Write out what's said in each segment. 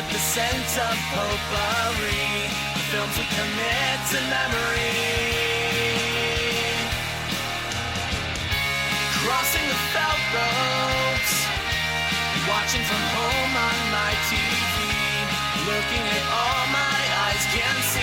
with the scent of potpourri, the films we commit to memory. Crossing the felt ropes, watching from home on my TV, looking at all my eyes can see.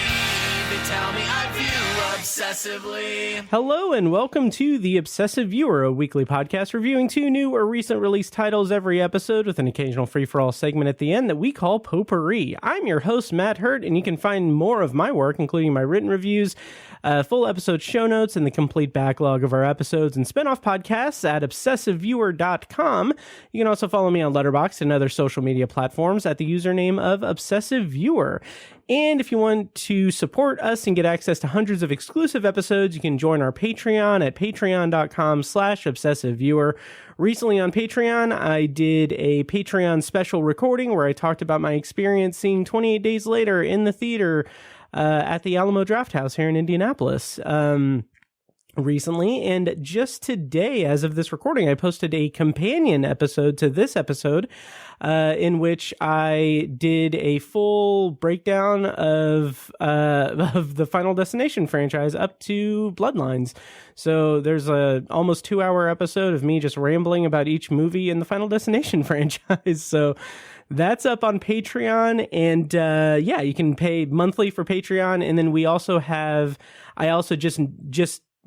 They tell me I view obsessively. Hello and welcome to The Obsessive Viewer, a weekly podcast reviewing 2 new or recent release titles every episode with an occasional free-for-all segment at the end that we call Potpourri. I'm your host, Matt Hurt, and you can find more of my work, including my written reviews, full episode show notes, and the complete backlog of our episodes and spin-off podcasts at obsessiveviewer.com. You can also follow me on Letterboxd and other social media platforms at the username of Obsessive Viewer. And if you want to support us and get access to hundreds of exclusive episodes, you can join our Patreon at patreon.com/obsessiveviewer. Recently on Patreon, I did a Patreon special recording where I talked about my experience seeing 28 Days Later in the theater at the Alamo Drafthouse here in Indianapolis recently. And just today, as of this recording, I posted a companion episode to this episode in which I did a full breakdown of the Final Destination franchise up to Bloodlines. So there's a almost 2-hour episode of me just rambling about each movie in the Final Destination franchise. So that's up on Patreon, and yeah, you can pay monthly for Patreon, and then we also have, I also just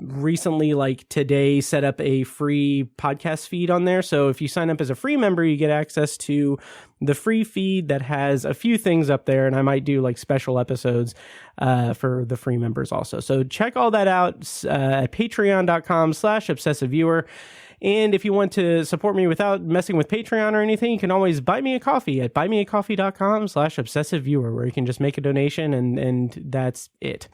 recently, like today, set up a free podcast feed on there. So if you sign up as a free member, you get access to the free feed that has a few things up there, and I might do like special episodes for the free members also. So check all that out at patreon.com/obsessiveviewer. And if you want to support me without messing with Patreon or anything, you can always buy me a coffee at buymeacoffee.com/obsessiveviewer, where you can just make a donation and that's it.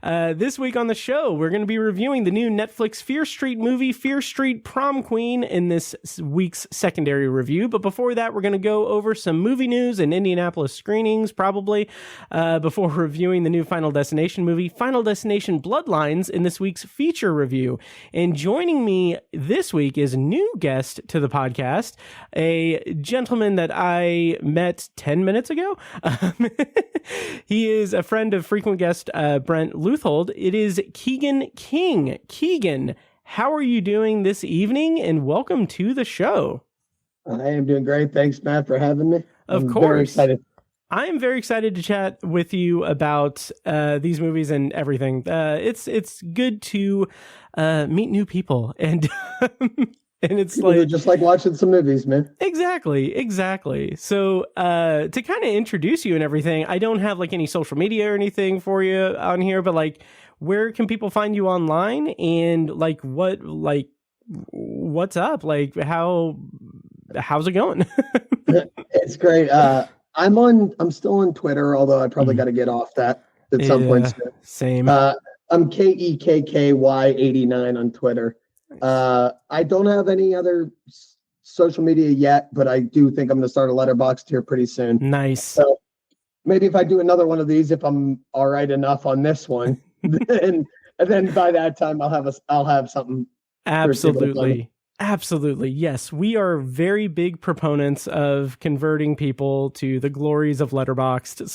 This week on the show, we're going to be reviewing the new Netflix Fear Street movie, Fear Street Prom Queen, in this week's secondary review. But before that, we're going to go over some movie news and Indianapolis screenings, probably, before reviewing the new Final Destination movie, Final Destination Bloodlines, in this week's feature review. And joining me this week is a new guest to the podcast, a gentleman that I met 10 minutes ago. He is a friend of frequent guest Brent Luthold. It is Keegan King. Keegan, how are you doing this evening? And welcome to the show. I am doing great. Thanks, Matt, for having me. Of course. Very excited. I am very excited to chat with you about these movies and everything. It's good to meet new people, and and it's people like just like watching some movies, man. Exactly. So to kind of introduce you and everything, I don't have like any social media or anything for you on here, but like, where can people find you online, and like what's up? Like how's it going? It's great. I'm still on Twitter, although I probably got to get off that at some point soon. Same. I'm KEKKY89 on Twitter. I don't have any other social media yet, but I do think I'm going to start a Letterboxd here pretty soon. Nice. So maybe if I do another one of these, if I'm all right enough on this one, then by that time I'll have something. Absolutely. Yes. We are very big proponents of converting people to the glories of Letterboxd.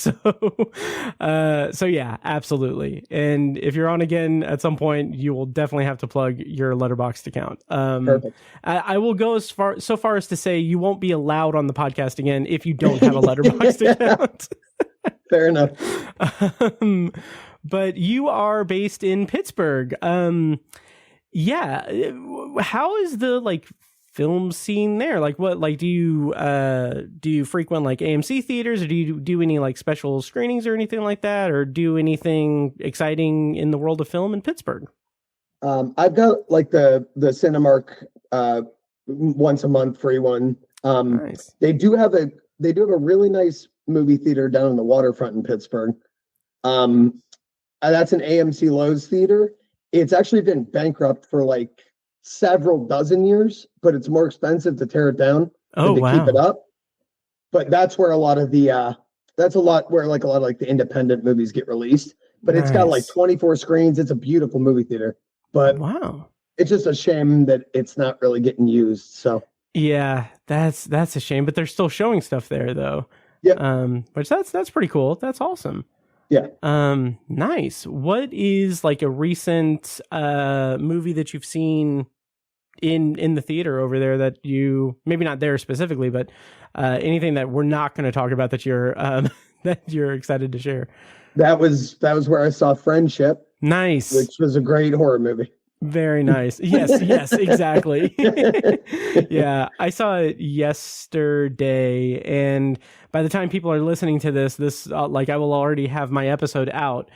So yeah, absolutely. And if you're on again at some point, you will definitely have to plug your Letterboxd account. Perfect. I will go so far as to say you won't be allowed on the podcast again if you don't have a Letterboxd account. Fair enough. But you are based in Pittsburgh. Yeah. How is the like film scene there? Like what, like do you frequent like AMC theaters, or do you do any like special screenings or anything like that, or do anything exciting in the world of film in Pittsburgh? I've got like the Cinemark once a month free one. Nice. They do have a really nice movie theater down in the waterfront in Pittsburgh. That's an AMC Lowe's theater. It's actually been bankrupt for like several dozen years, but it's more expensive to tear it down than to keep it up. But that's where a lot of the independent movies get released. But It's got like 24 screens. It's a beautiful movie theater. But wow, it's just a shame that it's not really getting used. So Yeah, that's a shame, but they're still showing stuff there though. Yeah. Which that's pretty cool. That's awesome. Yeah. Nice. What is like a recent movie that you've seen in the theater over there that you, maybe not there specifically, but anything that we're not going to talk about that you're that you're excited to share? That was where I saw Friendship. Nice. Which was a great horror movie. Very nice. Yes, exactly. Yeah, I saw it yesterday, and by the time people are listening to this, like I will already have my episode out,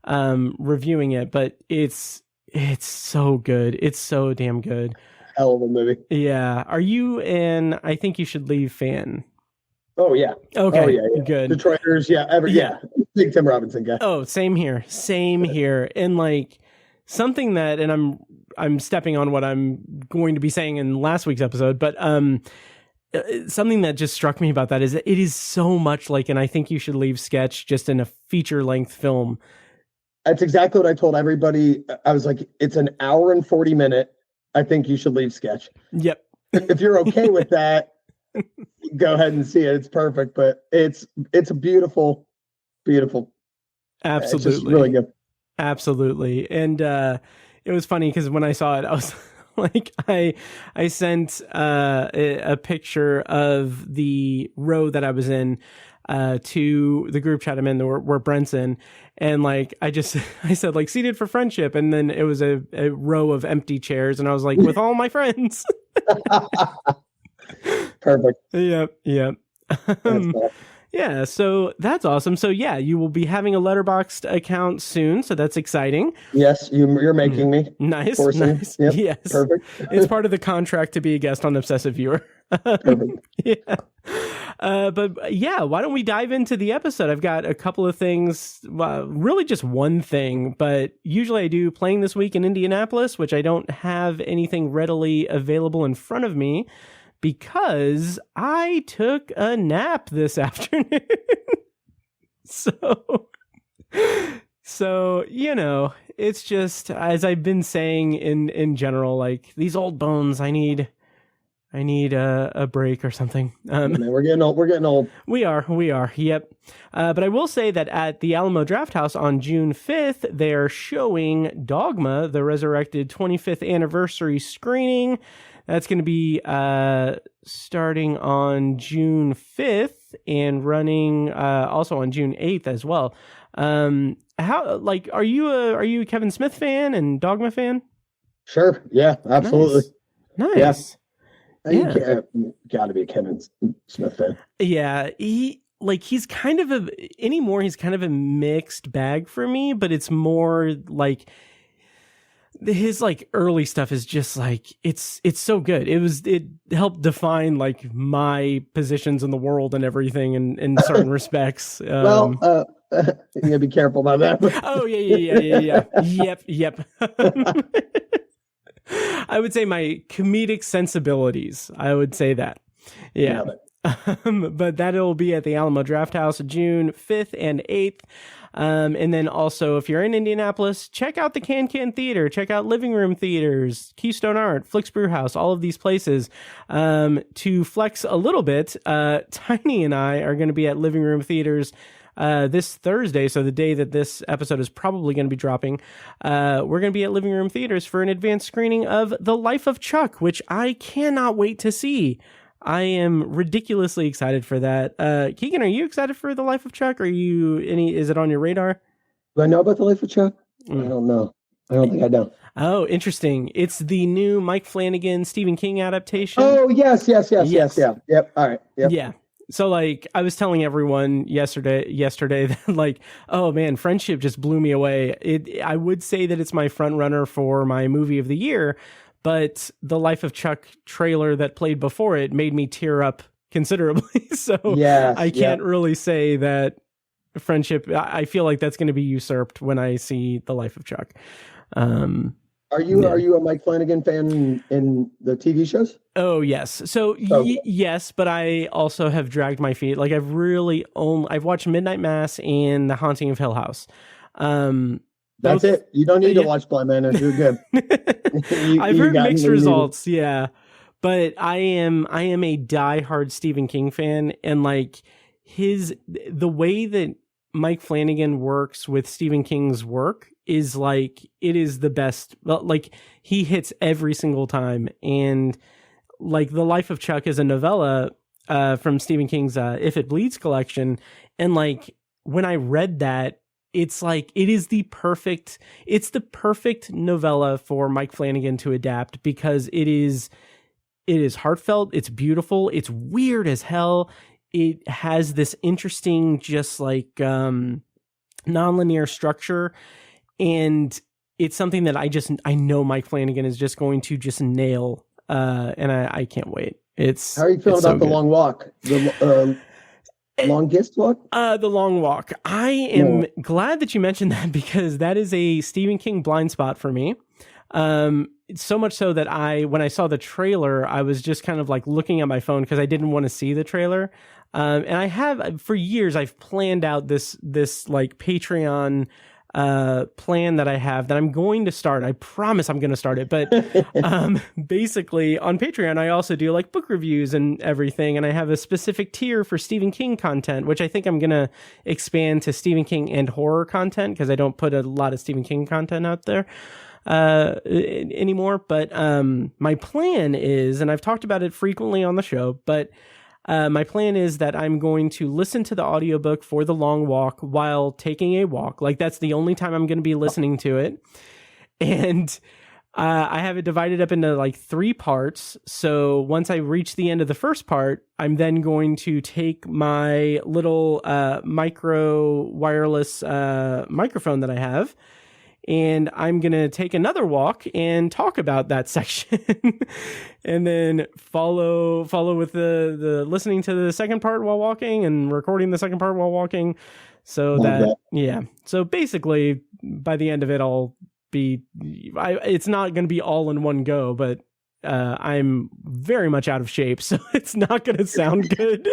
reviewing it. But it's so good. It's so damn good. Hell of a movie. Yeah. Are you an I Think You Should Leave fan? Oh yeah. Okay. Oh, yeah. Good. Detroiters. Yeah. Big Tim Robinson guy. Oh, same here. And like. Something that, and I'm stepping on what I'm going to be saying in last week's episode, but something that just struck me about that is that it is so much like an I Think You Should Leave sketch, just in a feature-length film. That's exactly what I told everybody. I was like, it's an hour and 40-minute I Think You Should Leave sketch. Yep. If you're okay with that, go ahead and see it. It's perfect, but it's a beautiful. Absolutely. It's just really good. Absolutely. And it was funny because when I saw it, I was like, I sent a picture of the row that I was in to the group chat I'm in where Brent's in. And like, I said like seated for friendship. And then it was a row of empty chairs. And I was like, with all my friends. Perfect. Yep. Yeah, so that's awesome. So yeah, you will be having a Letterboxd account soon, so that's exciting. Yes, you're making me. Nice. Yep, yes. Perfect. It's part of the contract to be a guest on Obsessive Viewer. Perfect. Yeah. But yeah, why don't we dive into the episode? I've got a couple of things, really just one thing, but usually I do Playing This Week in Indianapolis, which I don't have anything readily available in front of me, because I took a nap this afternoon. So, you know, it's just, as I've been saying in general, like these old bones, I need a break or something. We're getting old. We are. Yep. But I will say that at the Alamo Drafthouse on June 5th, they're showing Dogma, the Resurrected 25th anniversary screening. That's going to be starting on June 5th and running also on June 8th as well. How, like, are you a Kevin Smith fan and Dogma fan? Sure. Yeah, absolutely. Nice. Yeah. You got to be a Kevin Smith fan. Yeah, he's kind of a mixed bag for me, but it's more like his like early stuff is just like it's so good. It helped define like my positions in the world and everything in certain respects. You gotta be careful about that. Oh yeah. Yep. I would say my comedic sensibilities. I would say that. Yeah. But that'll be at the Alamo Drafthouse June 5th and 8th. And then also, if you're in Indianapolis, check out the Can Theater, check out Living Room Theaters, Keystone Art, Flicks Brewhouse, all of these places. To flex a little bit, Tiny and I are going to be at Living Room Theaters this Thursday, so the day that this episode is probably going to be dropping. We're going to be at Living Room Theaters for an advanced screening of The Life of Chuck, which I cannot wait to see. I am ridiculously excited for that. Keegan, are you excited for The Life of Chuck? Is it on your radar? Do I know about The Life of Chuck? I don't know. I don't think I know. Oh, interesting. It's the new Mike Flanagan Stephen King adaptation. Oh, yes. Yeah. Yep. All right. Yep. Yeah. So like I was telling everyone yesterday that like, oh man, Friendship just blew me away. I would say that it's my front runner for my movie of the year, but the Life of Chuck trailer that played before it made me tear up considerably. So yes, I can't really say that Friendship, I feel like that's going to be usurped when I see The Life of Chuck. Are you a Mike Flanagan fan in the TV shows? Oh, yes. So yes, but I also have dragged my feet. Like I've watched Midnight Mass and The Haunting of Hill House. That's it. You don't need to watch Blind Manor. You're good. I've heard mixed results. Yeah. But I am a diehard Stephen King fan, and like the way that Mike Flanagan works with Stephen King's work is like, it is the best. Like, he hits every single time. And like, The Life of Chuck is a novella from Stephen King's If It Bleeds collection. And like, when I read that, it's like, it's the perfect novella for Mike Flanagan to adapt, because it is heartfelt, it's beautiful, it's weird as hell. It has this interesting, just like nonlinear structure, and it's something that I know Mike Flanagan is just going to just nail, and I can't wait. How are you feeling about The Long Walk? The longest walk? The Long Walk. I am glad that you mentioned that, because that is a Stephen King blind spot for me. So much so that when I saw the trailer, I was just kind of like looking at my phone because I didn't want to see the trailer. And I have, for years, I've planned out this like Patreon plan that I have that I'm going to start. I promise I'm going to start it. But basically on Patreon, I also do like book reviews and everything. And I have a specific tier for Stephen King content, which I think I'm going to expand to Stephen King and horror content, because I don't put a lot of Stephen King content out there anymore. But my plan is, and I've talked about it frequently on the show, but my plan is that I'm going to listen to the audiobook for The Long Walk while taking a walk. Like, that's the only time I'm going to be listening to it. And I have it divided up into like 3 parts. So once I reach the end of the first part, I'm then going to take my little micro wireless microphone that I have, and I'm going to take another walk and talk about that section and then follow with the listening to the second part while walking and recording the second part while walking. So yeah. So basically by the end of it, it's not going to be all in one go, but I'm very much out of shape, so it's not going to sound good.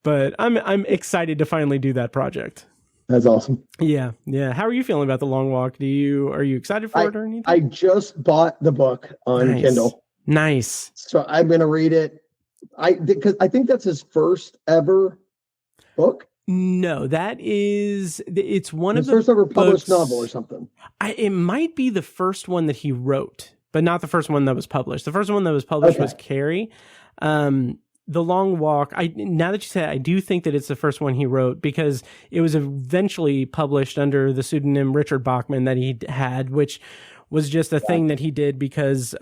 But I'm excited to finally do that project. That's awesome. Yeah. How are you feeling about The Long Walk? Are you excited for it or anything? I just bought the book on Kindle. Nice. So I'm going to read it. Because I think that's his first ever book. No, it's one of the first ever published novel or something. It might be the first one that he wrote, but not the first one that was published. The first one that was published was Carrie. The Long Walk, now that you say it, I do think that it's the first one he wrote, because it was eventually published under the pseudonym Richard Bachman that he had, which was just a thing that he did because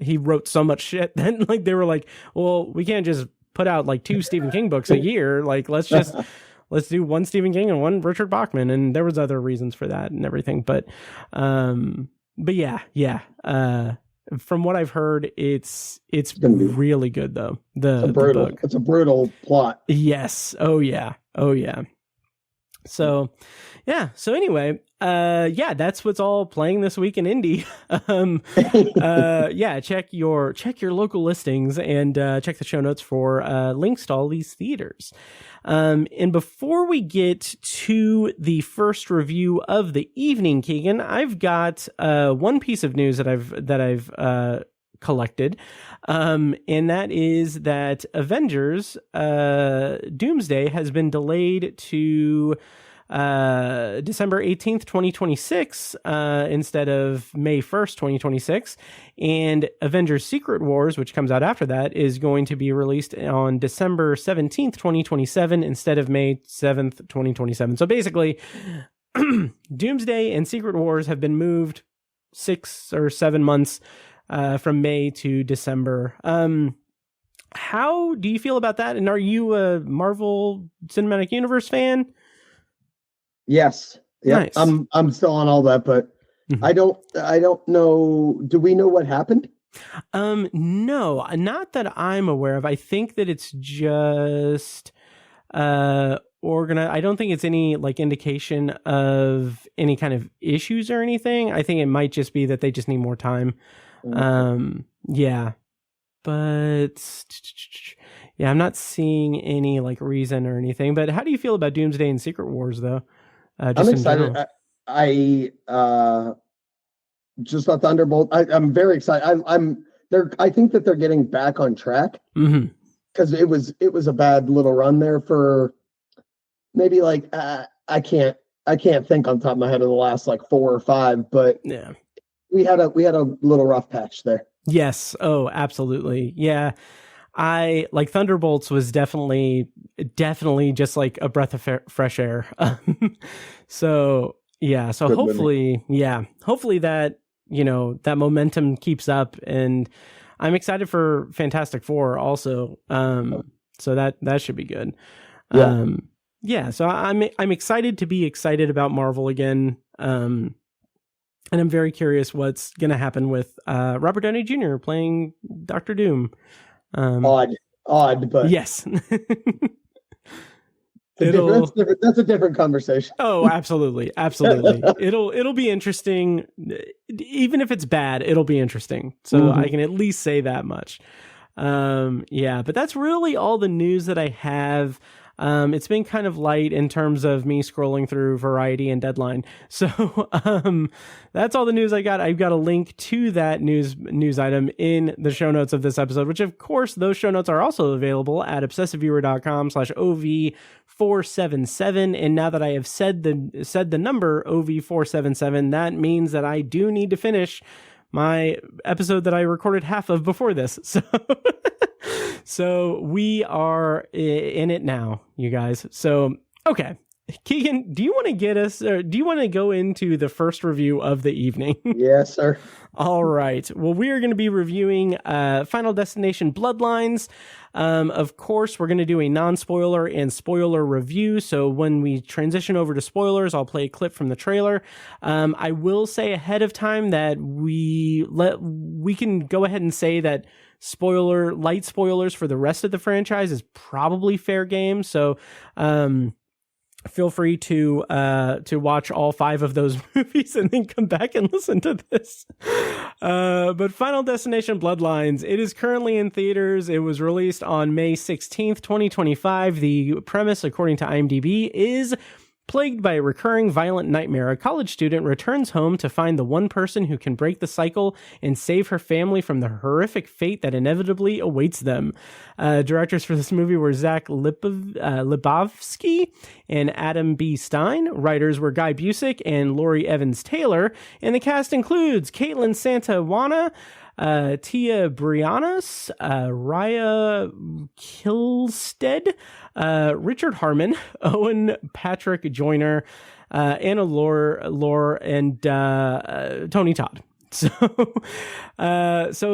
he wrote so much shit that like they were like, well, we can't just put out like 2 Stephen King books a year. Like, let's do 1 Stephen King and 1 Richard Bachman. And there was other reasons for that and everything. But yeah. From what I've heard, it's really good though. The book. It's a brutal plot. Yes. Oh yeah. So yeah. So anyway, that's what's all playing this week in Indy. Check your local listings and check the show notes for links to all these theaters. And before we get to the first review of the evening, Keegan, I've got one piece of news that I've collected, and that is that Avengers Doomsday has been delayed to December 18th, 2026, instead of May 1st, 2026. And Avengers Secret Wars, which comes out after that, is going to be released on December 17th, 2027, instead of May 7th, 2027. So basically, Doomsday and Secret Wars have been moved 6 or 7 months from May to December. How do you feel about that? And are you a Marvel Cinematic Universe fan? Yes. Yeah. Nice. I'm still on all that, but I don't know. Do we know what happened? No, not that I'm aware of. I think that it's just organized. I don't think it's any like indication of any kind of issues or anything. I think it might just be that they just need more time. Yeah. But yeah, I'm not seeing any like reason or anything. But how do you feel about Doomsday and Secret Wars though? I'm excited. just a Thunderbolt. I'm very excited. I think that they're getting back on track because it was a bad little run there for maybe like I can't think on top of my head of the last like 4 or 5, but yeah, we had a little rough patch there. Yes. Oh, absolutely. Yeah. I like Thunderbolts was definitely just like a breath of fresh air. So yeah. So good hopefully, hopefully that, that momentum keeps up, and I'm excited for Fantastic Four also. So that should be good. Yeah. So I'm excited to be excited about Marvel again. And I'm very curious what's going to happen with Robert Downey Jr. playing Doctor Doom. Odd, but yes. That's a different conversation. Oh, absolutely. It'll be interesting. Even if it's bad, it'll be interesting. So I can at least say that much. But that's really all the news that I have. It's been kind of light in terms of me scrolling through Variety and Deadline. So that's all the news I got. I've got a link to that news item in the show notes of this episode, which of course those show notes are also available at obsessiveviewer.com/OV477. And now that I have said the number OV477, that means that I do need to finish my episode that I recorded half of before this. So we are in it now, you guys. So, okay. Keegan, do you want to go into the first review of the evening? Yes, sir. All right. Well, we are going to be reviewing Final Destination Bloodlines. Of course, we're going to do a non-spoiler and spoiler review. So when we transition over to spoilers, I'll play a clip from the trailer. I will say ahead of time that we can go ahead and say that light spoilers for the rest of the franchise is probably fair game. So, feel free to watch all 5 of those movies and then come back and listen to this. But Final Destination Bloodlines, it is currently in theaters. It was released on May 16th, 2025. The premise, according to IMDb, is plagued by a recurring violent nightmare, a college student returns home to find the one person who can break the cycle and save her family from the horrific fate that inevitably awaits them. Directors for this movie were Zach Libovsky and Adam B. Stein. Writers were Guy Busick and Laurie Evans Taylor. And the cast includes Caitlin Santawana, Tia Brianos, Raya Kilstead, Richard Harmon, Owen Patrick Joyner, Anna Lore, and Tony Todd. So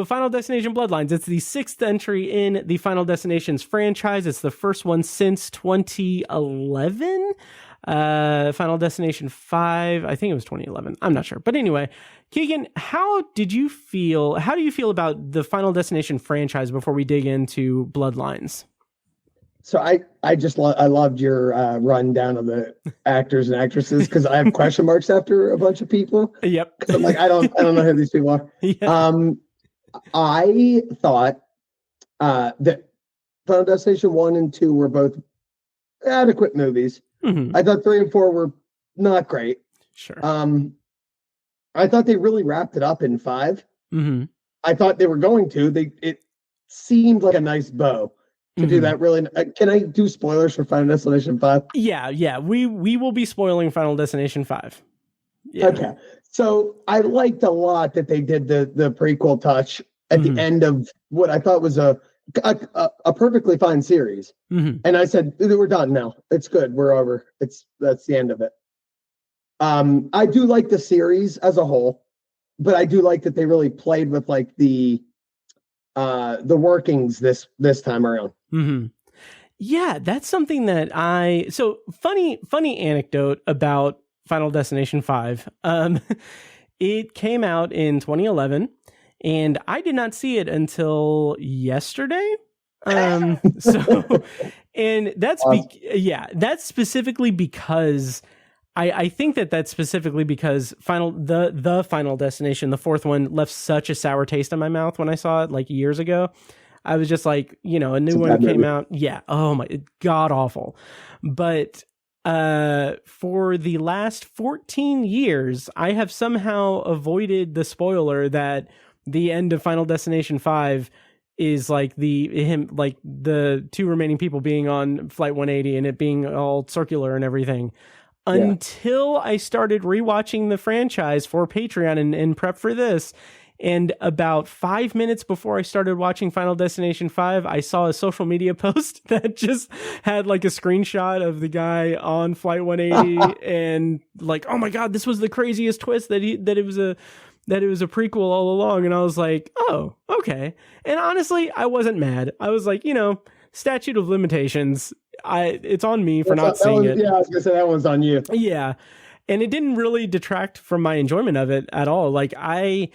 Final Destination Bloodlines, it's the 6th entry in the Final Destinations franchise. It's the first one since 2011. Final Destination 5, I think it was 2011. I'm not sure. But anyway, Keegan, how do you feel about the Final Destination franchise before we dig into Bloodlines? So I loved your rundown of the actors and actresses, because I have question marks after a bunch of people. Yep. I'm like, I don't know who these people are. Yeah. I thought that Final Destination 1 and 2 were both adequate movies. Mm-hmm. I thought 3 and 4 were not great. Sure. I thought they really wrapped it up in 5. Mm-hmm. I thought they were going to. It seemed like a nice bow to do that. Really, can I do spoilers for Final Destination 5? Yeah. We will be spoiling Final Destination 5. Yeah. Okay. So I liked a lot that they did the prequel touch at the end of what I thought was a perfectly fine series. Mm-hmm. And I said, we're done now. It's good. We're over. That's the end of it. I do like the series as a whole, but I do like that they really played with like the workings this time around. Mm-hmm. Yeah, that's something that so funny anecdote about Final Destination 5. It came out in 2011. And I did not see it until yesterday. And that's awesome. That's specifically because I think that's specifically because the Final Destination, the 4th one, left such a sour taste in my mouth when I saw it like years ago. I was just like, a new one came out. Yeah. Oh my, god awful. But for the last 14 years, I have somehow avoided the spoiler that the end of Final Destination 5 is like the two remaining people being on Flight 180 and it being all circular and everything. Until I started rewatching the franchise for Patreon and prep for this. And about 5 minutes before I started watching Final Destination 5, I saw a social media post that just had like a screenshot of the guy on Flight 180 and like, oh my God, this was the craziest twist that it was a prequel all along. And I was like, oh, okay. And honestly, I wasn't mad. I was like, statute of limitations. It's on me for not seeing it. Yeah, I was gonna say that one's on you. Yeah. And it didn't really detract from my enjoyment of it at all. Like to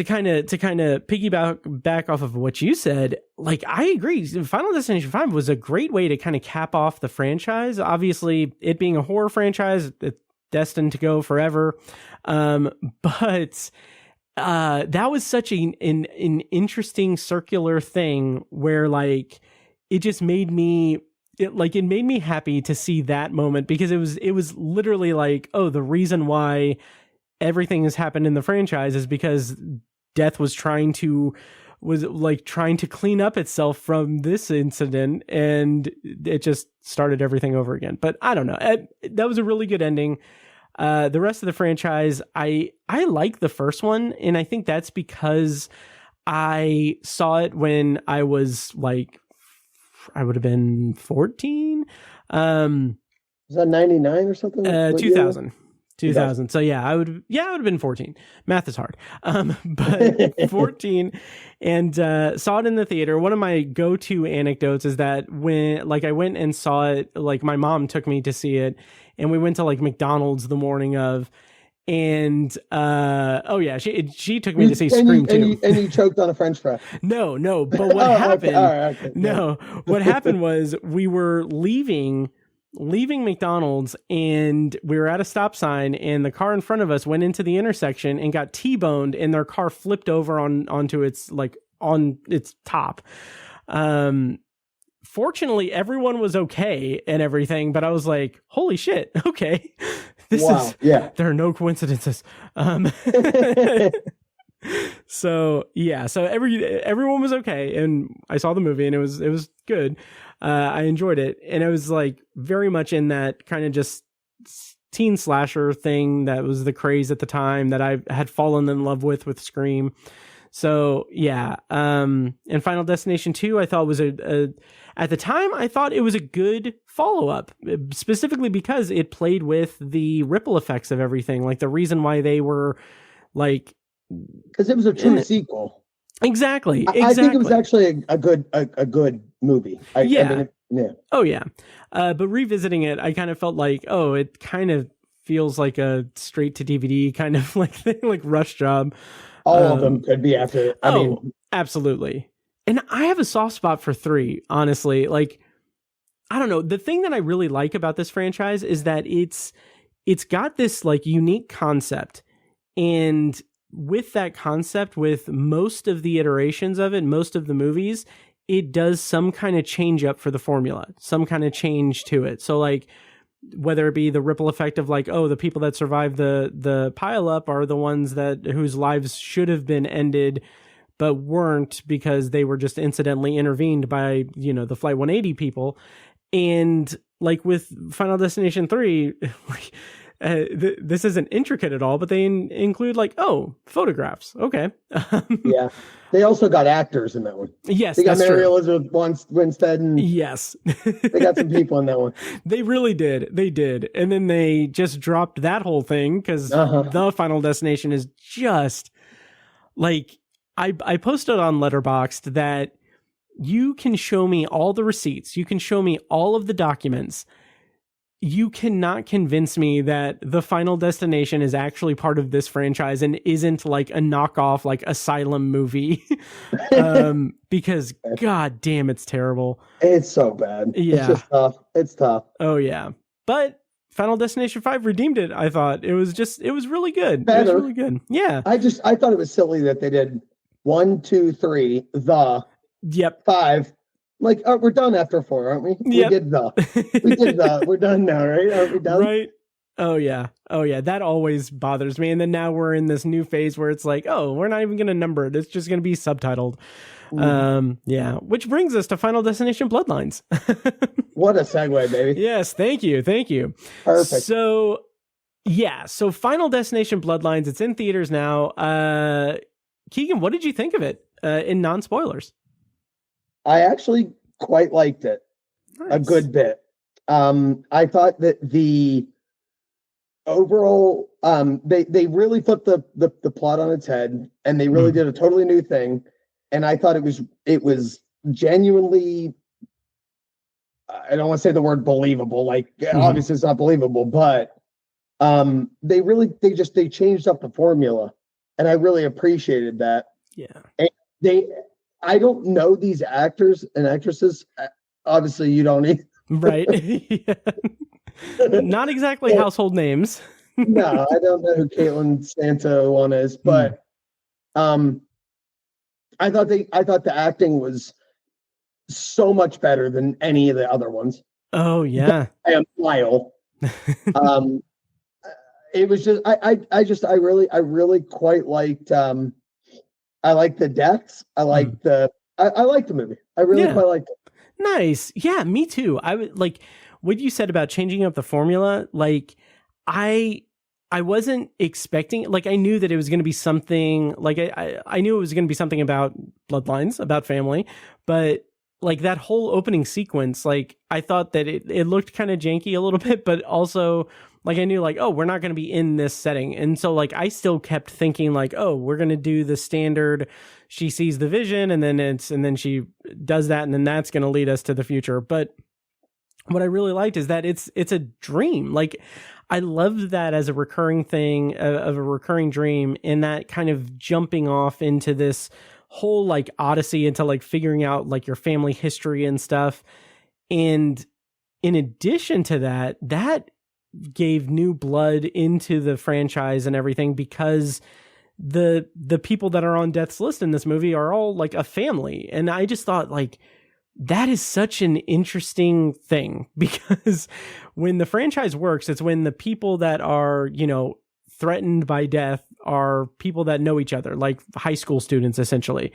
kind of piggyback back off of what you said, like I agree. Final Destination 5 was a great way to kind of cap off the franchise. Obviously, it being a horror franchise, it's destined to go forever. But that was such an interesting circular thing where like it just made me happy to see that moment, because it was literally like, oh, the reason why everything has happened in the franchise is because Death was trying to clean up itself from this incident, and it just started everything over again. But I don't know. That was a really good ending. The rest of the franchise, I like the first one, and I think that's because I saw it when I was like, I would have been 14. Was that 99 or something? 2000. 2000. So I would have been 14. Math is hard. But 14, and saw it in the theater. One of my go-to anecdotes is that when like I went and saw it, like my mom took me to see it, and we went to like McDonald's the morning of, and she took me to see Scream 2. And you choked on a French fry. No, but what happened? Okay. No, what happened was we were leaving McDonald's, and we were at a stop sign, and the car in front of us went into the intersection and got T-boned, and their car flipped over onto its on its top. Fortunately, everyone was okay and everything, but I was like, holy shit, okay. There are no coincidences. So everyone was okay, and I saw the movie, and it was good. I enjoyed it, and it was like very much in that kind of just teen slasher thing that was the craze at the time that I had fallen in love with Scream. So and Final Destination 2, I thought was at the time I thought it was a good follow-up, specifically because it played with the ripple effects of everything, like the reason why they were like, because it was a true sequel. Exactly. I think it was actually a good movie. Oh yeah. But revisiting it, I kind of felt like, oh, it kind of feels like a straight to DVD kind of like thing, like rush job. All of them could be after. I mean, absolutely. And I have a soft spot for 3, honestly. Like, I don't know. The thing that I really like about this franchise is that it's got this like unique concept, and with that concept, with most of the iterations of it, most of the movies, it does some kind of change up for the formula, some kind of change to it. So like, whether it be the ripple effect of like, oh, the people that survive the pile up are the ones whose lives should have been ended, but weren't because they were just incidentally intervened by, the Flight 180 people. And like with Final Destination 3, this isn't intricate at all, but they include like, oh, photographs. Okay. Yeah. They also got actors in that one. Yes, they got that's Mary true. Elizabeth Winstead. And yes. They got some people in that one. They really did. They did. And then they just dropped that whole thing because the Final Destination is just like, I posted on Letterboxd that you can show me all the receipts. You can show me all of the documents. You cannot convince me that the Final Destination is actually part of this franchise and isn't like a knockoff, like Asylum movie. Because god damn, it's terrible. It's so bad. Yeah. It's just tough. It's tough. Oh yeah. But Final Destination 5 redeemed it, I thought. It was really good. Better. It was really good. Yeah. I thought it was silly that they did 1, 2, 3, the Yep. 5, Like, oh, we're done after 4, aren't we? Yep. We did the, we're done now, right? Are we done? Right. Oh yeah. That always bothers me. And then now we're in this new phase where it's like, oh, we're not even going to number it. It's just going to be subtitled. Yeah. Which brings us to Final Destination Bloodlines. What a segue, baby. Yes. Thank you. Perfect. So yeah. So Final Destination Bloodlines, it's in theaters now. Keegan, what did you think of it in non-spoilers? I actually quite liked it. Nice. A good bit. I thought that the overall, they really flipped the plot on its head, and they really did a totally new thing. And I thought it was genuinely, I don't want to say the word believable, like obviously it's not believable, but they changed up the formula, and I really appreciated that. Yeah. And I don't know these actors and actresses. Obviously you don't either. Right. Yeah. Not exactly household names. No, I don't know who Caitlin Santo is, but I thought the acting was so much better than any of the other ones. Oh yeah. I am Lyle. It was just I really quite liked I liked the deaths. I liked I liked the movie. I really quite liked it. Nice. Yeah, me too. I would like what you said about changing up the formula. Like I wasn't expecting, like I knew that it was going to be something like I knew it was going to be something about bloodlines, about family, but like that whole opening sequence, like I thought that it looked kind of janky a little bit, but also like I knew like, oh, we're not going to be in this setting. And so like I still kept thinking like, oh, we're going to do the standard, she sees the vision and then she does that and then that's going to lead us to the future. But what I really liked is that it's a dream. Like I loved that as a recurring thing of a recurring dream, and that kind of jumping off into this whole like odyssey into like figuring out like your family history and stuff. And in addition to that gave new blood into the franchise and everything, because the people that are on death's list in this movie are all like a family. And I just thought like, that is such an interesting thing, because when the franchise works, it's when the people that are, you know, threatened by death are people that know each other, like high school students, essentially.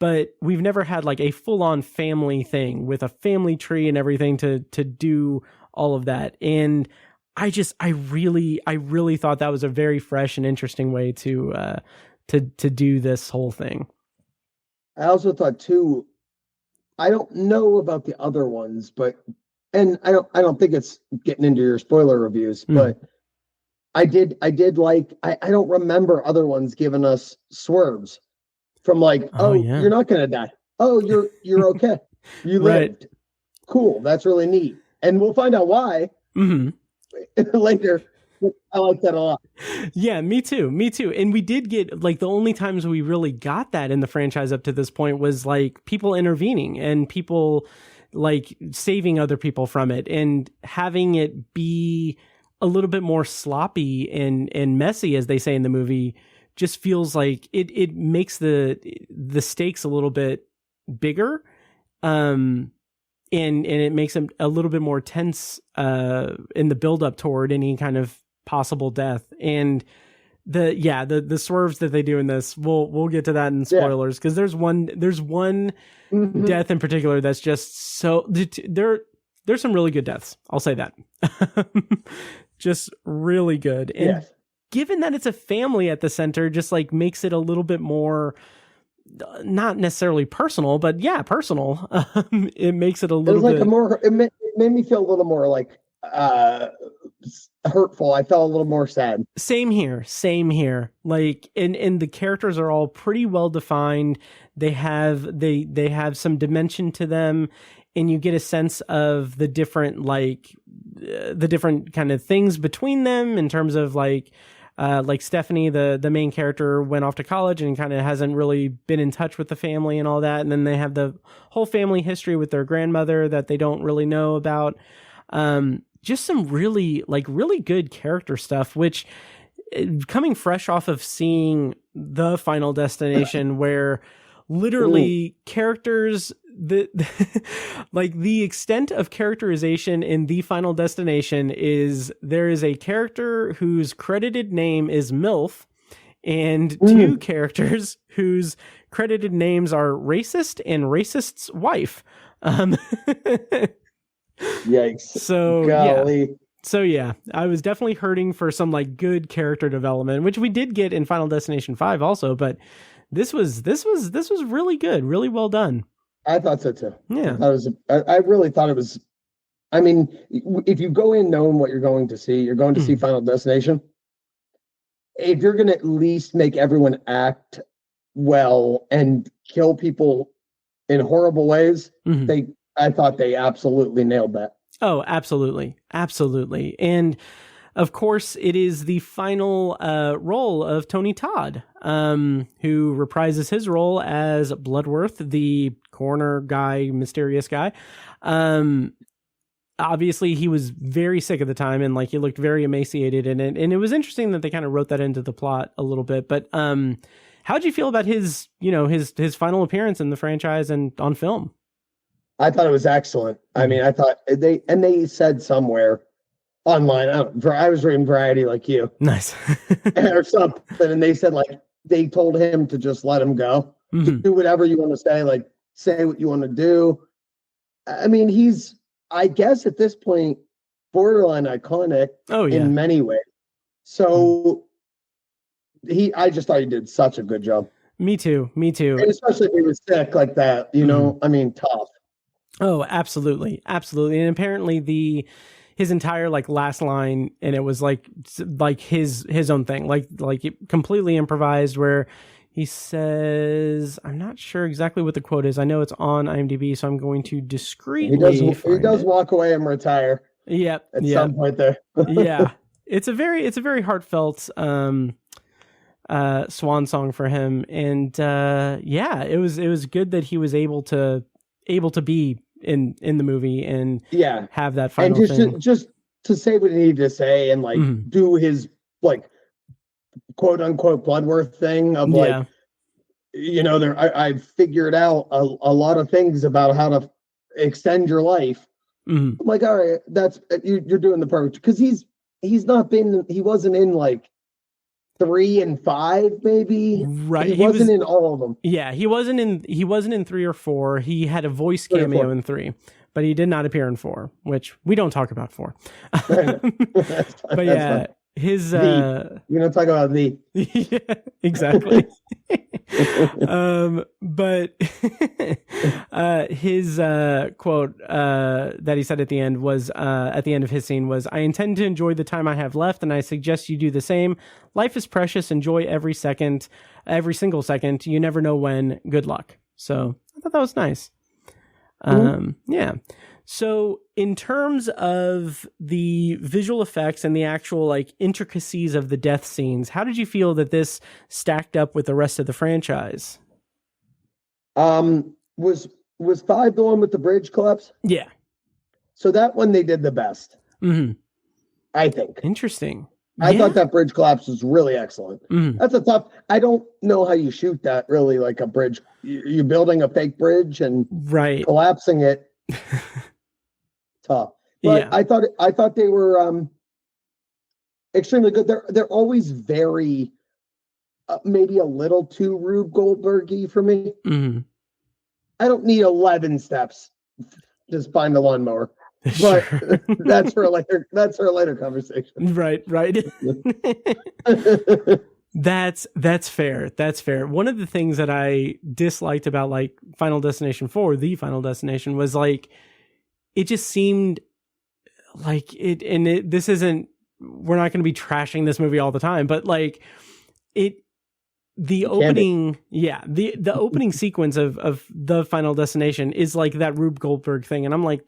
But we've never had like a full-on family thing with a family tree and everything to do all of that. And I really thought that was a very fresh and interesting way to do this whole thing. I also thought too, I don't know about the other ones, and I don't think it's getting into your spoiler reviews, but I did like, I don't remember other ones giving us swerves from like, you're not going to die. Oh, you're okay. You lived. Right. Cool. That's really neat. And we'll find out why later. I like that a lot. Yeah, me too. And we did get like, the only times we really got that in the franchise up to this point was like people intervening and people like saving other people from it, and having it be a little bit more sloppy and messy, as they say in the movie, just feels like it makes the stakes a little bit bigger. And it makes them a little bit more tense in the build up toward any kind of possible death. And the swerves that they do in this, we'll get to that in spoilers, because there's one death in particular that's just so there's some really good deaths, I'll say that. Just really good. And given that it's a family at the center, just like makes it a little bit more, not necessarily personal, but personal. It makes it a little bit it made me feel a little more like hurtful. I felt a little more sad. Same here. Like, and the characters are all pretty well defined. They have some dimension to them, and you get a sense of the different kind of things between them, in terms of like Stephanie, the main character, went off to college and kind of hasn't really been in touch with the family and all that. And then they have the whole family history with their grandmother that they don't really know about. Just some really good character stuff, which, coming fresh off of seeing the Final Destination, where literally characters the like the extent of characterization in The Final Destination is there is a character whose credited name is MILF and two characters whose credited names are Racist and Racist's Wife. Yikes. So golly. yeah. So yeah, I was definitely hurting for some like good character development, which we did get in Final Destination 5 also, but this was really good, really well done. I thought so too. Yeah. I really thought it was, I mean, if you go in knowing what you're going to see, you're going to see Final Destination. If you're going to at least make everyone act well and kill people in horrible ways, I thought they absolutely nailed that. Oh, absolutely. Absolutely. And of course, it is the final role of Tony Todd, who reprises his role as Bloodworth, the coroner guy, mysterious guy. Obviously, he was very sick at the time, and like he looked very emaciated in it. And it was interesting that they kind of wrote that into the plot a little bit. But how'd you feel about his final appearance in the franchise and on film? I thought it was excellent. I mean, I thought they said somewhere online, I was reading Variety like you. Nice. or something, and they said like they told him to just let him go. Do whatever you want to say, like say what you want to do. I mean, he's, I guess at this point, borderline iconic in many ways. So I just thought he did such a good job. Me too. And especially if he was sick like that, you know, I mean, tough. Oh, absolutely. Absolutely. And apparently his entire like last line, and it was like his own thing, like completely improvised, where he says, I'm not sure exactly what the quote is. I know it's on IMDb, so I'm going to discreetly he does walk away and retire. Yep. At some point there. Yeah. It's a very heartfelt swan song for him. And it was good that he was able to be in the movie and have that final thing. Just to say what he needed to say and like do his like quote unquote Bloodworth thing of like, you know, I figured out a lot of things about how to extend your life. I'm like, all right, that's you're doing the perfect, because he wasn't in like 3 and 5 maybe, right? He wasn't in all of them. Yeah, he wasn't in 3 or 4. He had a voice cameo in 3, but he did not appear in 4, which we don't talk about 4. But yeah, his you're gonna talk about the yeah, exactly. But his quote that he said at the end was at the end of his scene was, "I intend to enjoy the time I have left, and I suggest you do the same. Life is precious. Enjoy every single second. You never know when. Good luck." So I thought that was nice. Yeah. So in terms of the visual effects and the actual like intricacies of the death scenes, how did you feel that this stacked up with the rest of the franchise? Was 5 the one with the bridge collapse? Yeah. So that one they did the best. I think. Interesting. I thought that bridge collapse was really excellent. That's a tough, I don't know how you shoot that really, like a bridge. You're building a fake bridge and collapsing it. Tough. But I thought they were extremely good. They're always very maybe a little too Rube Goldberg-y for me. I don't need 11 steps. Just find a lawnmower. But that's for a later conversation. Right. That's fair. One of the things that I disliked about like Final Destination 4, the Final Destination, was like it just seemed like this isn't, we're not going to be trashing this movie all the time, but like the opening sequence of the Final Destination is like that Rube Goldberg thing, and I'm like,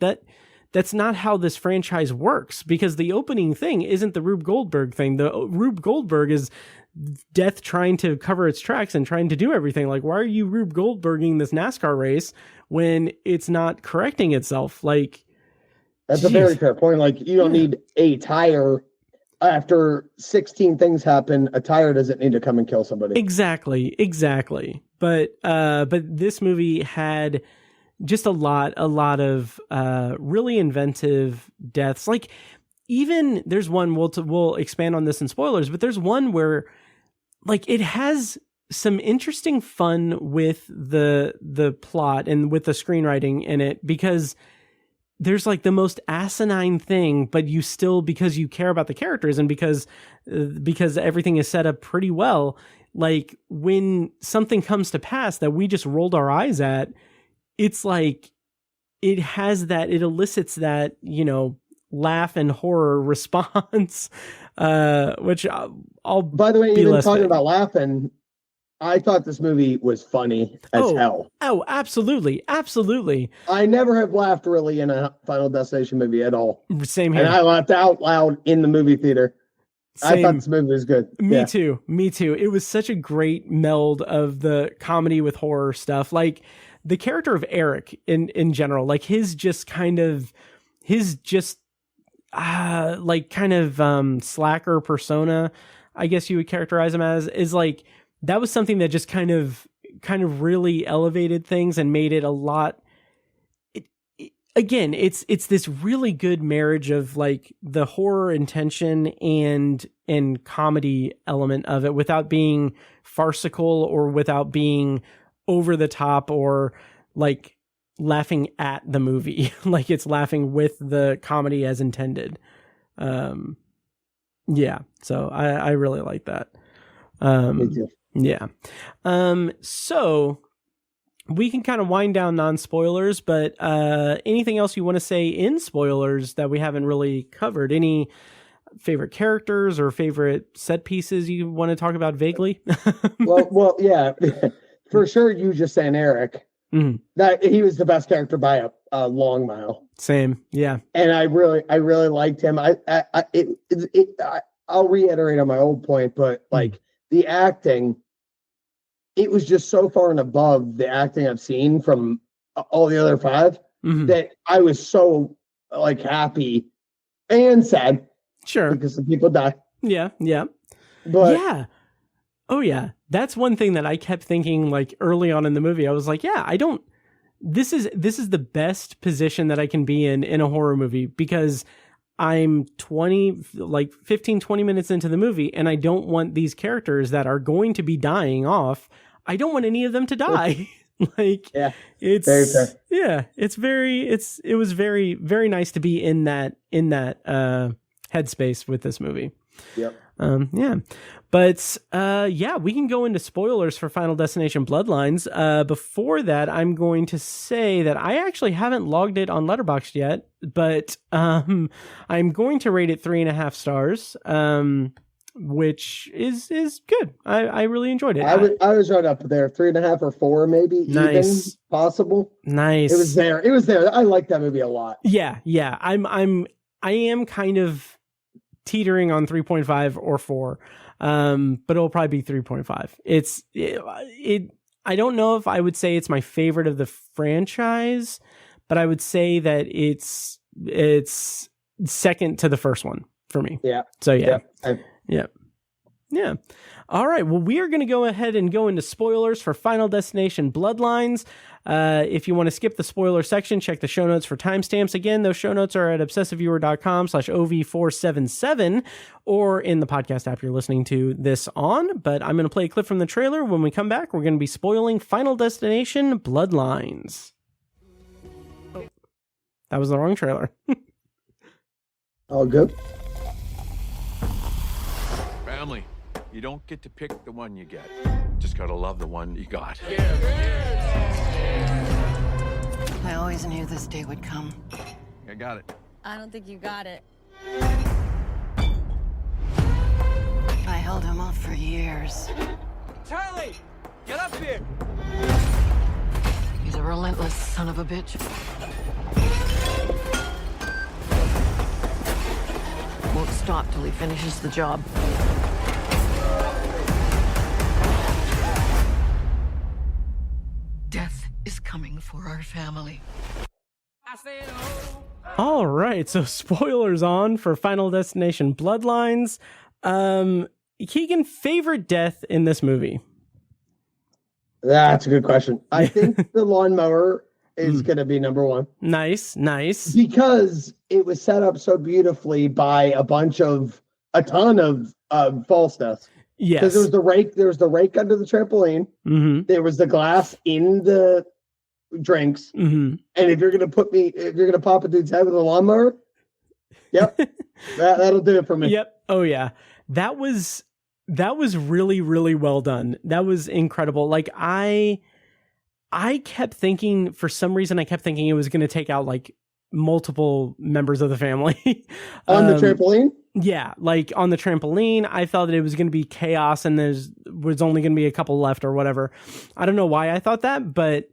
that's not how this franchise works, because the opening thing isn't the Rube Goldberg thing. The Rube Goldberg is death trying to cover its tracks and trying to do everything. Like, why are you Rube Goldberging this NASCAR race when it's not correcting itself? Like, that's a very fair point. Like, you don't need a tire after 16 things happen. A tire doesn't need to come and kill somebody. Exactly. But this movie had just a lot of really inventive deaths. Like, even there's one, we'll expand on this in spoilers, but there's one where like it has some interesting fun with the plot and with the screenwriting in it, because there's like the most asinine thing, but you still, because you care about the characters and because everything is set up pretty well, like when something comes to pass that we just rolled our eyes at, it's like it elicits that, laugh and horror response, which I'll by the way, even talking about laughing, I thought this movie was funny as hell. Oh, absolutely. Absolutely. I never have laughed really in a Final Destination movie at all. Same here. And I laughed out loud in the movie theater. Same. I thought this movie was good. Me too. It was such a great meld of the comedy with horror stuff. Like the character of Eric in general, like his slacker persona, I guess you would characterize him as, is like, that was something that just kind of really elevated things and made it a lot. Again, it's this really good marriage of like the horror intention and comedy element of it, without being farcical or without being over the top or like laughing at the movie. Like it's laughing with the comedy as intended. Yeah. So I really like that. Me too. Yeah. So we can kind of wind down non-spoilers, but anything else you want to say in spoilers that we haven't really covered? Any favorite characters or favorite set pieces you want to talk about vaguely? well, yeah, for sure. You just saying Eric, that he was the best character by a long mile. Same. Yeah. And I really liked him. I'll reiterate on my old point, but like the acting, it was just so far and above the acting I've seen from all the other five that I was so like happy and sad. Sure. Because some people die. Yeah. Yeah. But yeah. Oh yeah. That's one thing that I kept thinking like early on in the movie. I was like, yeah, this is the best position that I can be in a horror movie, because I'm 15, 20 minutes into the movie, and I don't want these characters that are going to be dying off. I don't want any of them to die. Like, yeah, it's very fair. Yeah, it was very, very nice to be in that headspace with this movie. Yep. Yeah. But we can go into spoilers for Final Destination Bloodlines. Before that, I'm going to say that I actually haven't logged it on Letterboxd yet, but I'm going to rate it 3.5 stars, which is good. I really enjoyed it. I was right up there, 3.5 or 4, maybe. Nice. Even possible. Nice. It was there. I like that movie a lot. Yeah. I am kind of teetering on 3.5 or 4. But it'll probably be 3.5. I don't know if I would say it's my favorite of the franchise, but I would say that it's second to the first one for me. Yeah. So yeah. Yeah. Yeah. All right. Well, we are going to go ahead and go into spoilers for Final Destination Bloodlines. If you want to skip the spoiler section, check the show notes for timestamps. Again, those show notes are at obsessiveviewer.com/OV477 or in the podcast app you're listening to this on. But I'm going to play a clip from the trailer. When we come back, we're going to be spoiling Final Destination Bloodlines. Oh, that was the wrong trailer. All good. Family. You don't get to pick the one you get. Just gotta love the one you got. I always knew this day would come. I got it. I don't think you got it. I held him off for years. Charlie, get up here. He's a relentless son of a bitch. Won't stop till he finishes the job. Death is coming for our family. All right, so spoilers on for Final Destination Bloodlines. Keegan, favorite death in this movie? That's a good question. I think the lawnmower is going to be number one. Nice. Because it was set up so beautifully by a ton of false deaths. Yes. Because there was the rake under the trampoline. Mm-hmm. There was the glass in the drinks. Mm-hmm. And if you're going to pop a dude's head with a lawnmower, yep, that'll do it for me. Yep. Oh yeah. That was really, really well done. That was incredible. Like I kept thinking, for some reason, it was going to take out like multiple members of the family. On the trampoline? Yeah. Like on the trampoline, I thought that it was going to be chaos and was only going to be a couple left or whatever. I don't know why I thought that, but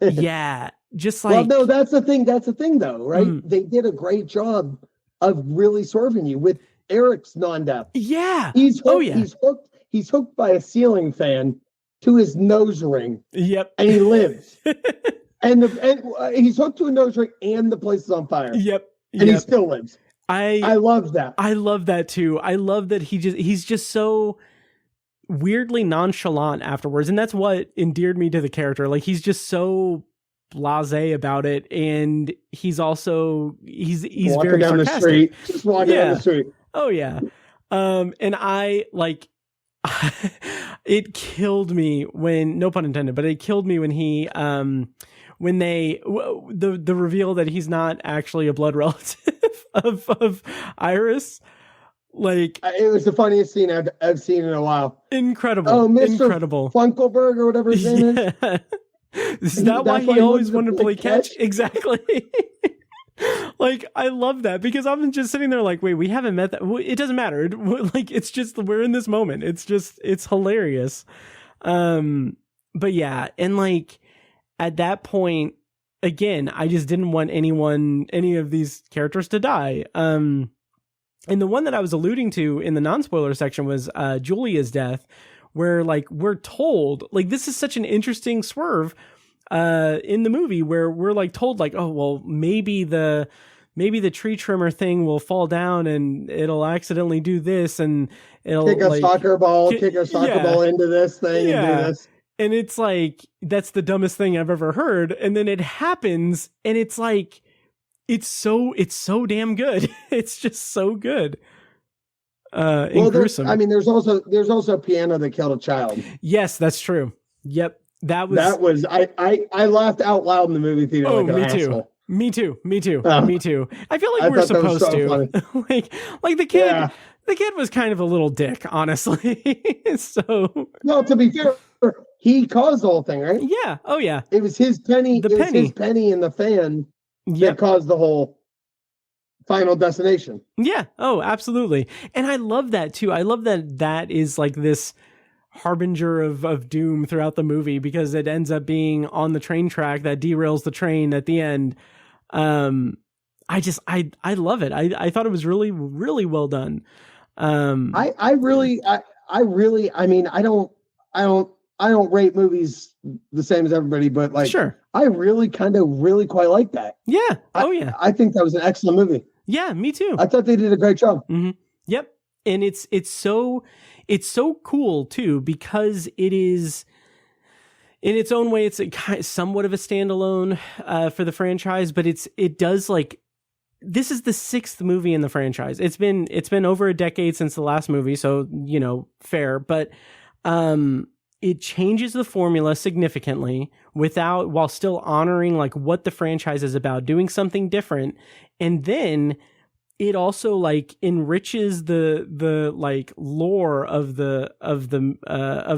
yeah, just like. Well, no, that's the thing though, right? They did a great job of really serving you with Eric's non-death. Yeah. He's hooked. He's hooked by a ceiling fan to his nose ring. Yep. And he lives. and he's hooked to a nose ring and the place is on fire. Yep. And he still lives. I love that. I love that too. I love that he's just so weirdly nonchalant afterwards. And that's what endeared me to the character. Like he's just so blasé about it. And he's also, he's walking very down sarcastic. The street. Just walking down the street. Oh yeah. And I like, it killed me when, no pun intended, but it killed me when he, when the reveal that he's not actually a blood relative of Iris. Like, it was the funniest scene I've seen in a while. Incredible. Oh, Mr. Incredible. Funkelberg or whatever his name is. Is that why he always wanted to play catch? Exactly. Like, I love that because I'm just sitting there like, wait, we haven't met that. It doesn't matter. Like, it's just, we're in this moment. It's hilarious. But yeah. And like, at that point, again, I just didn't want any of these characters to die. And the one that I was alluding to in the non-spoiler section was Julia's death, where like we're told, like this is such an interesting swerve in the movie where we're like told like, oh well, maybe the tree trimmer thing will fall down and it'll accidentally do this and it'll kick a like, soccer ball into this thing and do this. And it's like, that's the dumbest thing I've ever heard. And then it happens and it's like, it's so damn good. It's just so good. And gruesome. There's also a piano that killed a child. Yes, that's true. Yep. I laughed out loud in the movie theater. Oh, like an asshole. Me too. Me too. I feel like we're supposed to. like the kid. Yeah. The kid was kind of a little dick, honestly. So. No, to be fair, he caused the whole thing, right? Yeah. Oh, yeah. It was his penny. His penny in the fan that caused the whole final destination. Yeah. Oh, absolutely. And I love that too. I love that is like this harbinger of doom throughout the movie because it ends up being on the train track that derails the train at the end. I love it. I thought it was really, really well done. I don't rate movies the same as everybody, but like, sure. I really quite like that. Yeah. I think that was an excellent movie. Yeah, me too. I thought they did a great job. Mm-hmm. Yep. And it's so cool too, because it is in its own way, it's somewhat of a standalone, for the franchise, but it does like, this is the 6th movie in the franchise. It's been over a decade since the last movie. So, fair, but, it changes the formula significantly while still honoring like what the franchise is about, doing something different. And then it also like enriches the like lore of the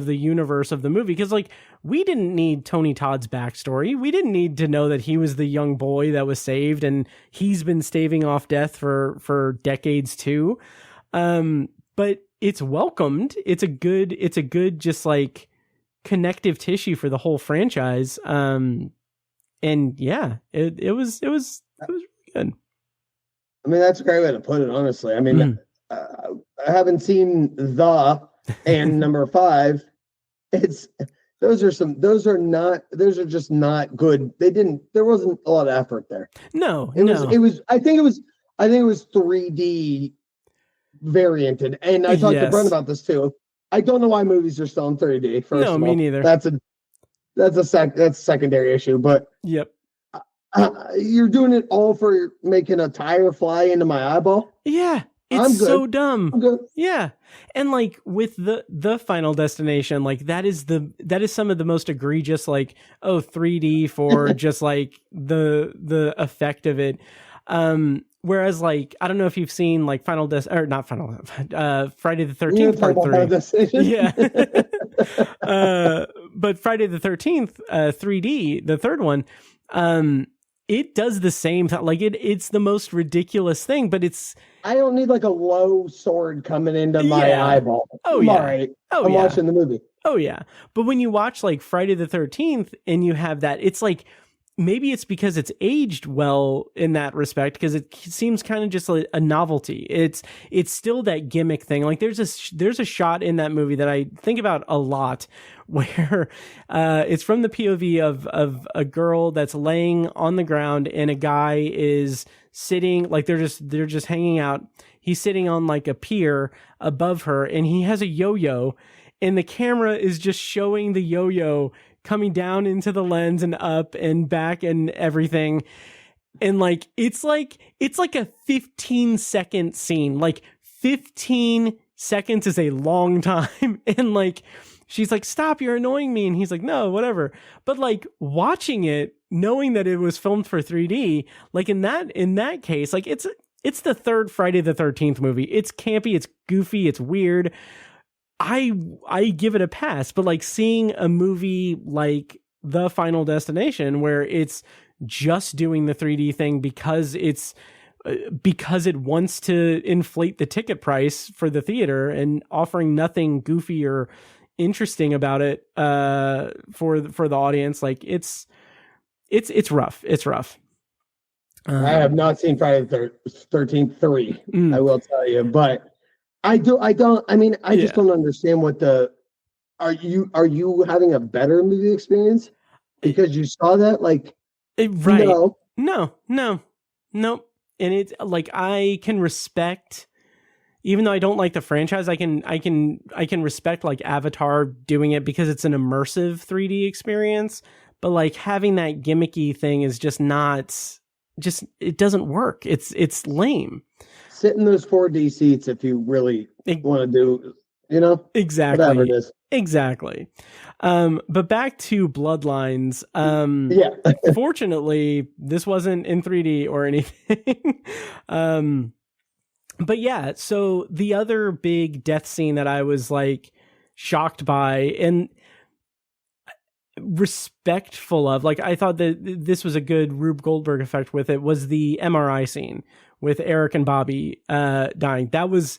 universe of the movie. Cause like we didn't need Tony Todd's backstory. We didn't need to know that he was the young boy that was saved and he's been staving off death for decades too. But it's welcomed. It's a good just like connective tissue for the whole franchise. And yeah, it was really good. I mean, that's a great way to put it, honestly. I mean, I haven't seen and number 5. Those are just not good. There wasn't a lot of effort there. No, I think it was 3D varianted. And I talked to Brent about this too. I don't know why movies are still in 30D. First of all, me neither. That's a secondary issue, but yep. You're doing it all for making a tire fly into my eyeball? Yeah. It's so dumb. I'm good. Yeah. And like with the Final Destination, like that is some of the most egregious, like, 3D for just like the effect of it. Whereas like, I don't know if you've seen like Friday the 13th part 3. Yeah. But Friday the 13th, 3D, the third one, it does the same thing. Like it's the most ridiculous thing, but I don't need like a low sword coming into my eyeball. Oh, I'm yeah. all right. Oh, I'm yeah. watching the movie. Oh, yeah. But when you watch like Friday the 13th and you have that, it's like, maybe it's because it's aged well in that respect, because it seems kind of just like a novelty. It's still that gimmick thing. Like there's a shot in that movie that I think about a lot where it's from the POV of a girl that's laying on the ground and a guy is sitting, like they're just hanging out. He's sitting on like a pier above her and he has a yo-yo and the camera is just showing the yo-yo coming down into the lens and up and back and everything. And like, it's like a 15-second scene. Like 15 seconds is a long time. And like, she's like, stop, you're annoying me. And he's like, no, whatever. But like watching it, knowing that it was filmed for 3D, like in that case, like it's the third Friday the 13th movie. It's campy, it's goofy, it's weird. I give it a pass, but like seeing a movie like The Final Destination where it's just doing the 3D thing because it wants to inflate the ticket price for the theater and offering nothing goofy or interesting about it for the audience, like it's rough. It's rough. I have not seen Friday the 13th 3. I will tell you, but I just don't understand what are you having a better movie experience because you saw that? Like, right. No. And it's like, I can respect, even though I don't like the franchise, I can respect like Avatar doing it because it's an immersive 3D experience, but like having that gimmicky thing is just it doesn't work. It's lame. Sit in those 4D seats if you really want to do, exactly. Whatever it is. Exactly. But back to Bloodlines. Fortunately, this wasn't in 3D or anything. But yeah, so the other big death scene that I was like shocked by and respectful of, like I thought that this was a good Rube Goldberg effect with it, was the MRI scene with Eric and Bobby dying. That was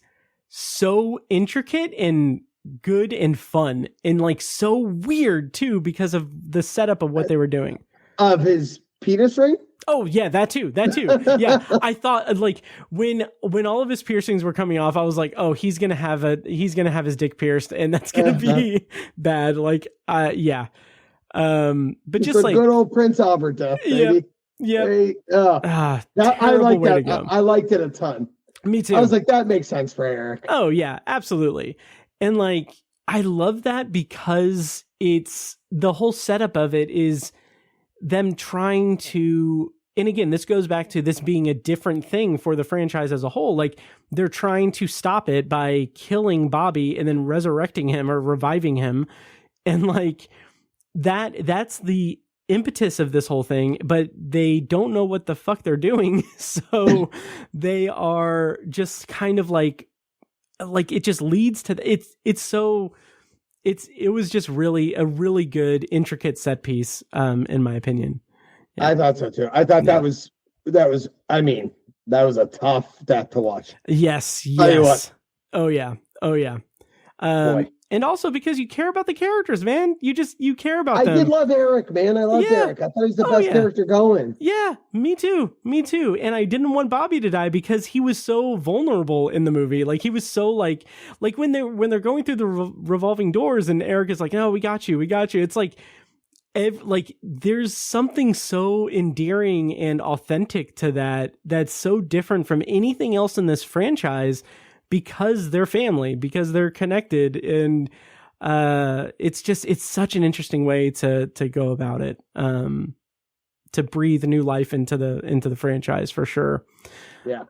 so intricate and good and fun and like so weird too because of the setup of what they were doing. Of his penis ring? Oh yeah, that too. Yeah, I thought like when all of his piercings were coming off, I was like, oh, he's gonna have his dick pierced, and that's gonna be bad. Like, yeah. But just like good old Prince Albert death, baby. Yeah. I like that. I liked it a ton. Me too. I was like, that makes sense for Eric. Oh yeah, absolutely. And like, I love that because it's the whole setup of it is them trying to, and again, this goes back to this being a different thing for the franchise as a whole. Like they're trying to stop it by killing Bobby and then resurrecting him or reviving him. And like that's the impetus of this whole thing, but they don't know what the fuck they're doing. So they are just kind of like it just leads to it was just really a really good intricate set piece in my opinion. Yeah. I thought so too. I thought that was I mean, that was a tough death to watch. Yes. Oh yeah. Boy. And also because you care about the characters, man. You care about them. I did love Eric, man. I loved Eric. I thought he was the best character going. Yeah, me too. And I didn't want Bobby to die because he was so vulnerable in the movie. Like he was so like when they're going through the revolving doors and Eric is like, "No, we got you. It's like there's something so endearing and authentic to that that's so different from anything else in this franchise. Because they're family, because they're connected, and it's such an interesting way to go about it. To breathe new life into the franchise for sure. Yeah.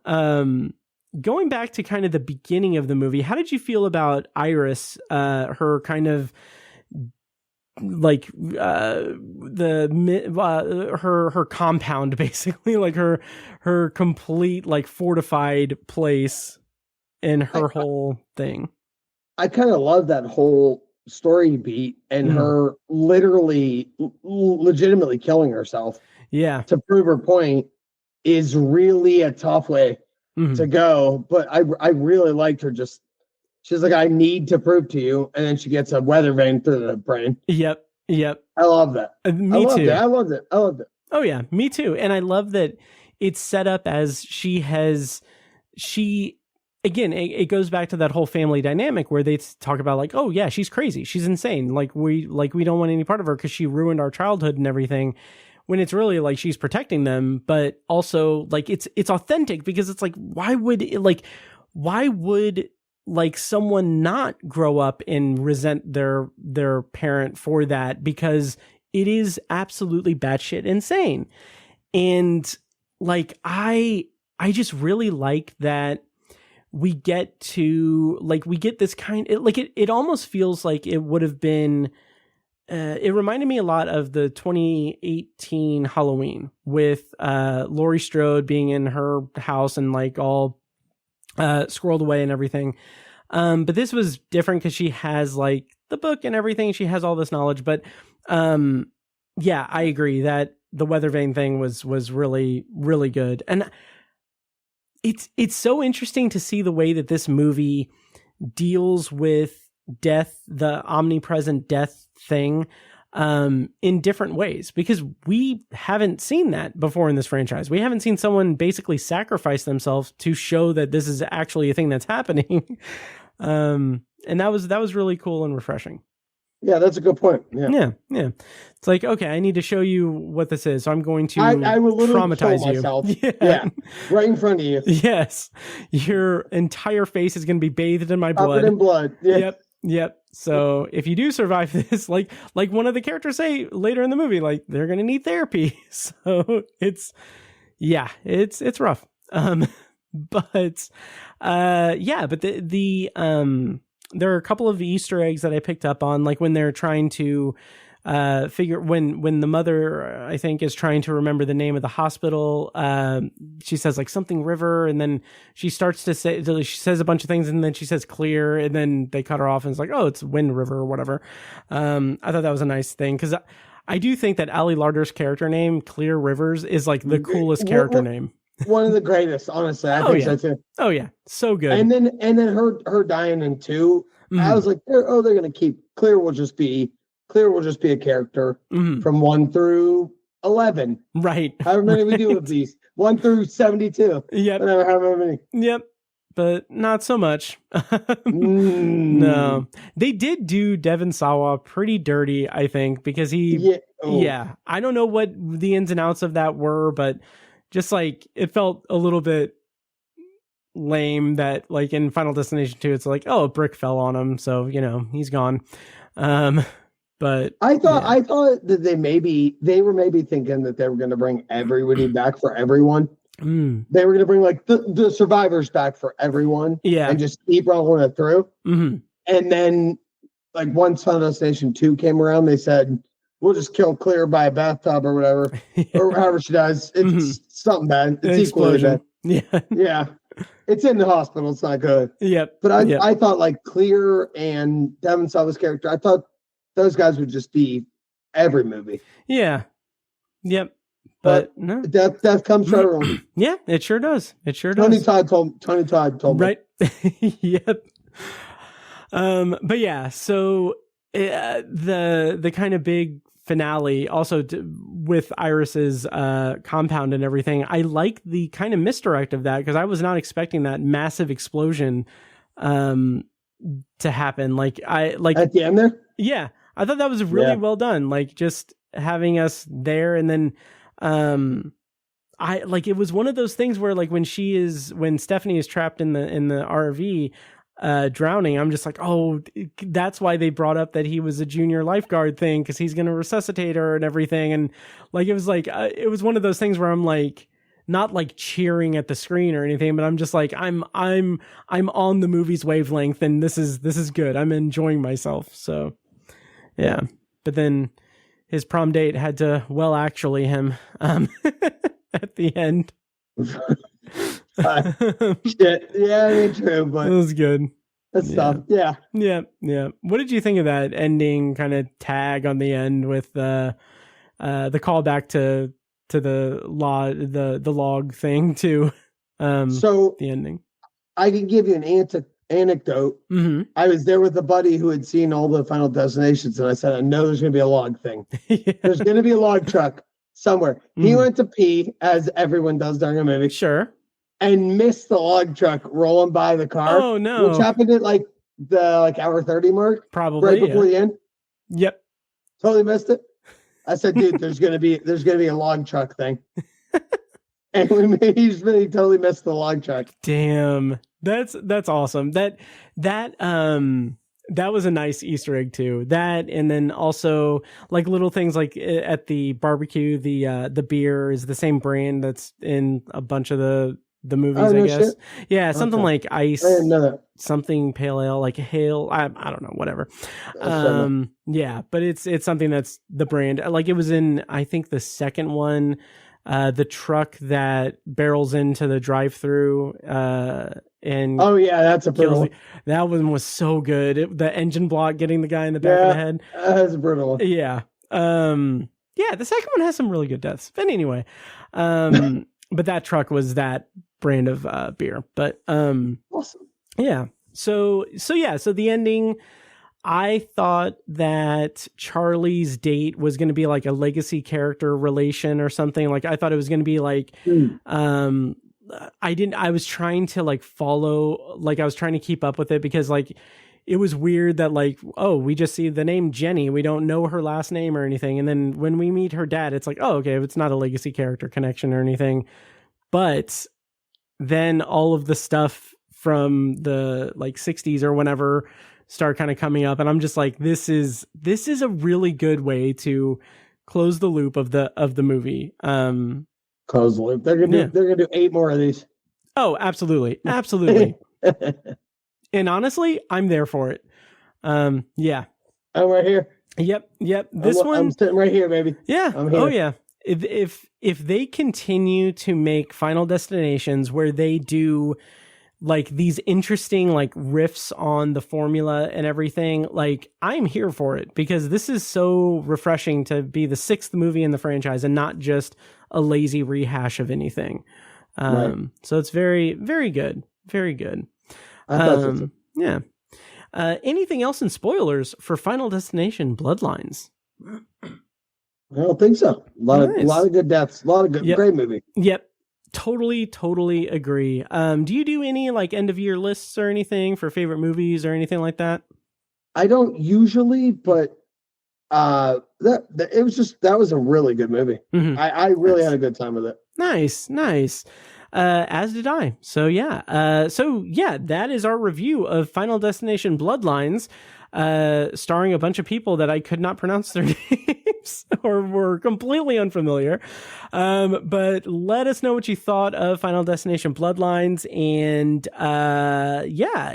Going back to kind of the beginning of the movie, how did you feel about Iris? Her kind of like her compound, basically, like her complete like fortified place and her whole thing. I kind of love that whole story beat and her literally legitimately killing herself to prove her point is really a tough way to go. But I really liked her. Just she's like, I need to prove to you, and then she gets a weather vane through the brain. Yep. I love that. Me too. I loved it. Oh yeah, me too. And I love that it's set up as she again, it goes back to that whole family dynamic where they talk about like, oh yeah, she's crazy, she's insane, like we don't want any part of her because she ruined our childhood and everything, when it's really like she's protecting them. But also like it's authentic, because it's like, why would like someone not grow up and resent their parent for that, because it is absolutely batshit insane. And like I just really like that we get this kind, it almost feels like it would have been, it reminded me a lot of the 2018 Halloween with Laurie Strode being in her house and like all squirreled away and everything. But this was different because she has like the book and everything. She has all this knowledge. But yeah, I agree that the weather vane thing was really, really good. And it's so interesting to see the way that this movie deals with death, the omnipresent death thing, in different ways, because we haven't seen that before in this franchise. We haven't seen someone basically sacrifice themselves to show that this is actually a thing that's happening. And that was really cool and refreshing. Yeah, that's a good point. Yeah. It's like, okay, I need to show you what this is, so I'm going to I will literally traumatize kill you. myself. Yeah, right in front of you. Yes, your entire face is going to be bathed in my blood. Covered in blood. Yeah. Yep. So if you do survive this, like one of the characters say later in the movie, like they're going to need therapy. So it's rough. But there are a couple of Easter eggs that I picked up on, like when they're trying to figure, when the mother, I think, is trying to remember the name of the hospital. She says like something river, and then she starts to say, she says a bunch of things, and then she says clear, and then they cut her off, and it's like, oh, it's Wind River or whatever. I thought that was a nice thing, because I do think that Ali Larter's character name, Clear Rivers, is like the coolest character name. One of the greatest, honestly. I think so too. Oh yeah, so good. And then her dying in 2. I was like, they're gonna keep Clear will just be a character from 1 through 11. Right. However many we do of these. 1 through 72. Yep. However many. Yep. But not so much. No. They did do Devon Sawa pretty dirty, I think, because I don't know what the ins and outs of that were, but just like it felt a little bit lame that like in Final Destination 2 it's like, oh, a brick fell on him, so he's gone. But I thought that they were maybe thinking that they were going to bring everybody back for everyone. They were going to bring like the survivors back for everyone, and just keep rolling it through. And then like once Final Destination 2 came around, they said, we'll just kill Clear by a bathtub or whatever, or however she does. It's something bad. It's equally bad. Yeah. It's in the hospital. It's not good. Yep. But I thought like Clear and Devon Sawa's character, I thought those guys would just be every movie. Yeah. Yep. But no. Death comes for everyone. Yeah, it sure does. Tony Todd told me. Right. Yep. But yeah, so the kind of big finale also with Iris's compound and everything, I like the kind of misdirect of that, because I was not expecting that massive explosion to happen. Like at the end there? Yeah. I thought that was really well done. Like just having us there, and then I like, it was one of those things where like when Stephanie is trapped in the RV, drowning, I'm just like, oh, that's why they brought up that he was a junior lifeguard thing, because he's going to resuscitate her and everything. And like, it was one of those things where I'm like, not like cheering at the screen or anything, but I'm just like, I'm on the movie's wavelength, and this is good. I'm enjoying myself. So yeah. But then his prom date had to actually him at the end. Shit. Yeah, I mean, true, but it was good. That's tough. Yeah. What did you think of that ending kind of tag on the end with the callback to the log thing too? So the ending. I can give you an anecdote. Mm-hmm. I was there with a buddy who had seen all the Final Destinations, and I said, I know there's going to be a log thing. Yeah. There's going to be a log truck somewhere. Mm-hmm. He went to pee, as everyone does during a movie. Sure. And missed the log truck rolling by the car. Oh no! Which happened at like the hour 30 mark, probably right before the end. Yep, totally missed it. I said, dude, there's gonna be a log truck thing, and he totally missed the log truck. Damn, that's awesome. That was a nice Easter egg too. That, and then also like little things like at the barbecue, the beer is the same brand that's in a bunch of the movies, I guess. Shit. Yeah, something like ice, something pale ale, like hail. I don't know, whatever. Yeah, but it's something that's the brand. Like it was in, I think the second one, the truck that barrels into the drive-through, and oh yeah, that's a brutal. That one was so good. The engine block getting the guy in the back of the head. That's a brutal one. Yeah. Yeah, the second one has some really good deaths. But anyway, but that truck was that brand of beer. But awesome. Yeah. So the ending, I thought that Charlie's date was going to be like a legacy character relation or something. Like I thought it was going to be like I was trying to like follow, like I was trying to keep up with it, because like it was weird that like, oh, we just see the name Jenny, we don't know her last name or anything, and then when we meet her dad, it's like, oh, okay, it's not a legacy character connection or anything. But then all of the stuff from the like 60s or whenever start kind of coming up, and I'm just like, this is a really good way to close the loop of the movie. Close the loop. They're gonna do 8 more of these. Oh, absolutely. And honestly, I'm there for it. Yeah. I'm right here. Yep. I'm sitting right here, baby. Yeah. I'm here. Oh yeah. If they continue to make Final Destinations where they do like these interesting like riffs on the formula and everything, like I'm here for it, because this is so refreshing to be the 6th movie in the franchise and not just a lazy rehash of anything. Right. So it's very, very good. Very good. Yeah. Anything else in spoilers for Final Destination Bloodlines? I don't think so. A lot of good deaths. A lot of good, great movie. Yep. Totally agree. Do you do any like end of year lists or anything for favorite movies or anything like that? I don't usually, but that was a really good movie. Mm-hmm. I really had a good time with it. Nice. As did I. So yeah, that is our review of Final Destination Bloodlines, starring a bunch of people that I could not pronounce their names or were completely unfamiliar. But let us know what you thought of Final Destination Bloodlines, and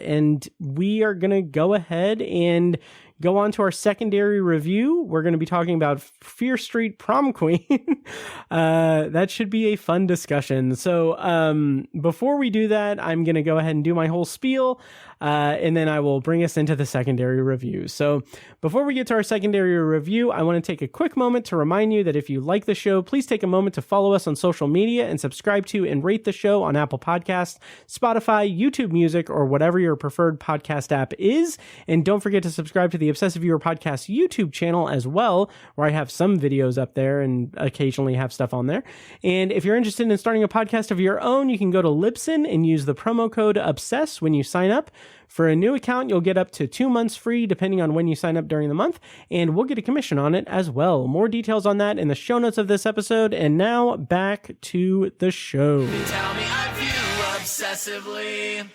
and we are gonna go ahead and go on to our secondary review. We're going to be talking about Fear Street Prom Queen. That should be a fun discussion. So before we do that, I'm going to go ahead and do my whole spiel, and then I will bring us into the secondary review. So before we get to our secondary review, I want to take a quick moment to remind you that if you like the show, please take a moment to follow us on social media and subscribe to and rate the show on Apple Podcasts, Spotify, YouTube Music, or whatever your preferred podcast app is. And don't forget to subscribe to the Obsessive Viewer Podcast YouTube channel as well, where I have some videos up there and occasionally have stuff on there. And if you're interested in starting a podcast of your own, you can go to Libsyn and use the promo code OBSESS when you sign up. For a new account, you'll get up to 2 months free depending on when you sign up during the month, and we'll get a commission on it as well. More details on that in the show notes of this episode. And now back to the show. They tell me I view obsessively.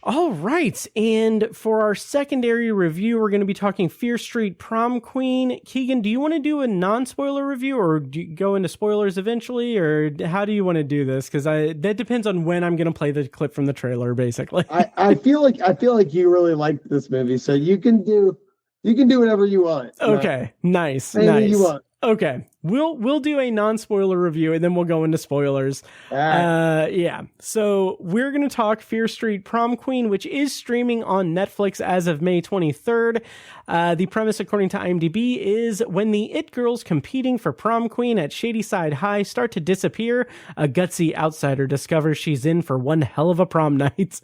All right. And for our secondary review, we're going to be talking Fear Street Prom Queen. Keegan, do you want to do a non-spoiler review, or do you go into spoilers eventually, or how do you want to do this? Because that depends on when I'm going to play the clip from the trailer, basically. I feel like you really like this movie, so you can do whatever you want. Okay. Nice. Anything you want. Okay, we'll do a non-spoiler review, and then we'll go into spoilers. Right. Yeah. So we're going to talk Fear Street Prom Queen, which is streaming on Netflix as of May 23rd. The premise, according to IMDb, is when the it girls competing for prom queen at Shadyside High start to disappear, a gutsy outsider discovers she's in for one hell of a prom night.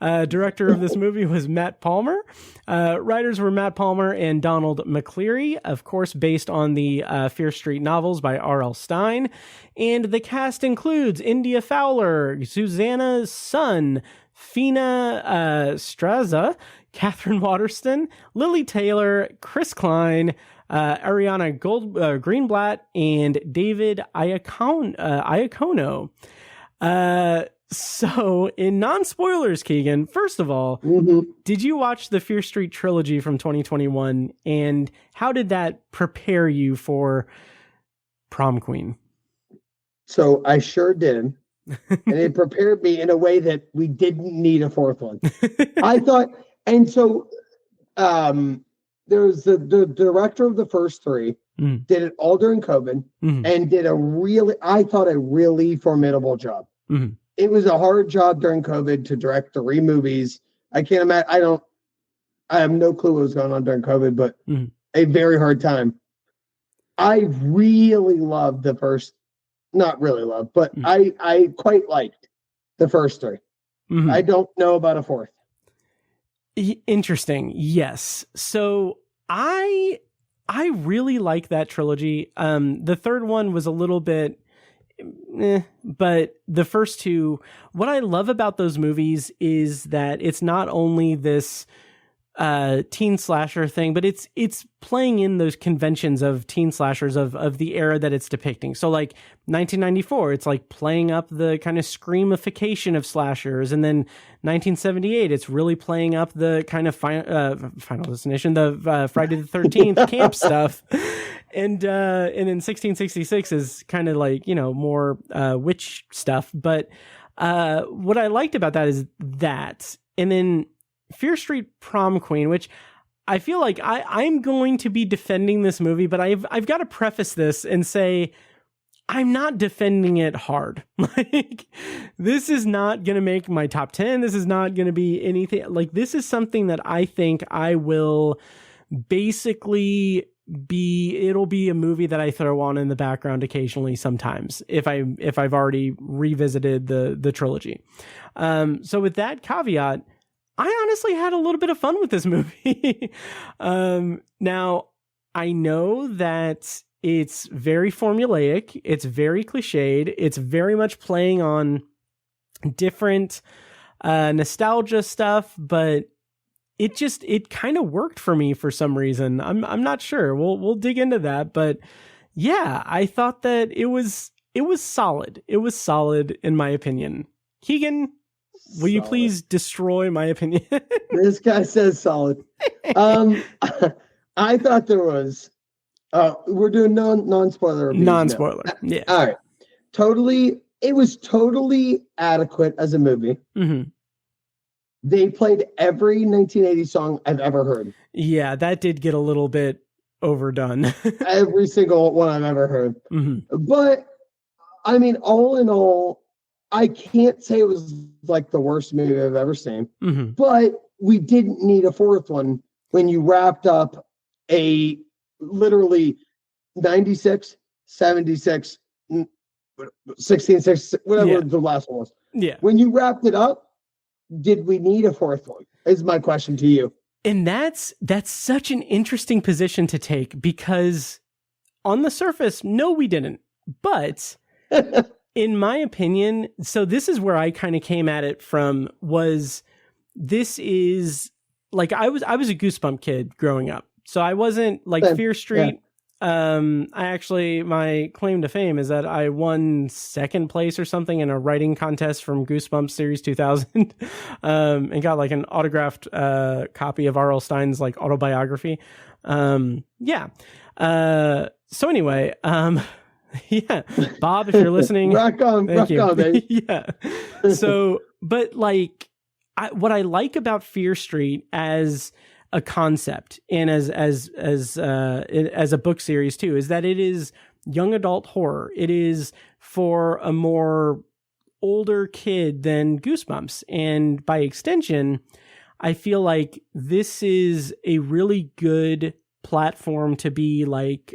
Director of this movie was Matt Palmer. Writers were Matt Palmer and Donald McCleary, of course, based on the Fear Street novels by R.L. Stine. And the cast includes India Fowler, Susanna Sun, Fina Straza, Catherine Waterston, Lily Taylor, Chris Klein, Ariana Greenblatt, and David Iacono. So, in non-spoilers, Keegan, first of all, did you watch the Fear Street trilogy from 2021, and how did that prepare you for Prom Queen? So I sure did. And it prepared me in a way that we didn't need a fourth one. I thought, and so there's the director of the first three did it all during COVID and did a really formidable job. It was a hard job during COVID to direct 3 movies. I can't imagine. I have no clue what was going on during COVID, but a very hard time. I really loved the first, not really loved, but I quite liked the first 3. I don't know about a fourth. Interesting. Yes. So I really like that trilogy. The third one was a little bit, but the first 2, what I love about those movies is that it's not only this teen slasher thing, but it's playing in those conventions of teen slashers of the era that it's depicting. So like 1994, it's like playing up the kind of screamification of slashers, and then 1978, it's really playing up the kind of Final Destination, the Friday the 13th camp stuff. And then 1666 is kind of like, more witch stuff. But what I liked about that is that, and then Fear Street Prom Queen, which I feel like I'm going to be defending this movie, but I've got to preface this and say I'm not defending it hard. Like, this is not going to make my top 10. This is not going to be anything. Like, this is something that I think I will basically it'll be a movie that I throw on in the background occasionally sometimes if I've already revisited the trilogy. So with that caveat, I honestly had a little bit of fun with this movie. Now, I know that it's very formulaic. It's very cliched. It's very much playing on different nostalgia stuff, but it kind of worked for me for some reason. I'm not sure. We'll dig into that, but yeah, I thought that it was solid. It was solid in my opinion. Keegan, will you please destroy my opinion? This guy says solid. I thought there was. We're doing non-spoiler reviews. Non-spoiler. Now. Yeah. All right. It was totally adequate as a movie. They played every 1980 song I've ever heard. Yeah, that did get a little bit overdone. Every single one I've ever heard. But I mean, all in all, I can't say it was like the worst movie I've ever seen, but we didn't need a fourth one when you wrapped up a literally 96, 76, 16, 6, whatever the last one was. Yeah. When you wrapped it up, did we need a fourth one? Is my question to you. And that's such an interesting position to take, because on the surface, no, we didn't. But in my opinion, so this is where I kind of came at it from, was this is like, I was a Goosebump kid growing up. So I wasn't like Fear Street. My claim to fame is that I won second place or something in a writing contest from Goosebumps Series 2000, and got like an autographed copy of R.L. Stine's like autobiography. Yeah. So anyway, yeah, Bob, if you're listening, rock on, baby. Yeah. So, but like, what I like about Fear Street as a concept and as a book series too is that it is young adult horror. It is for a more older kid than Goosebumps, and by extension, I feel like this is a really good platform to be like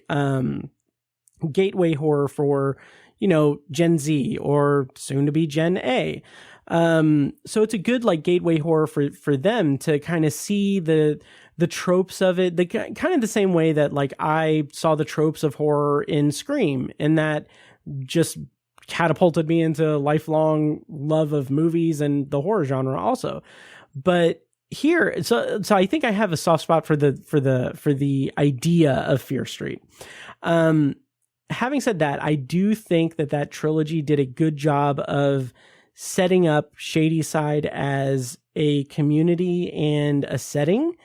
gateway horror for, you know, Gen Z or soon to be Gen A. So it's a good like gateway horror for them to kind of see the tropes of it, the kind of the same way that like I saw the tropes of horror in Scream, and that just catapulted me into lifelong love of movies and the horror genre also. But here, so I think I have a soft spot for the idea of Fear Street. Having said that, I do think that trilogy did a good job of setting up Shadyside as a community and a setting.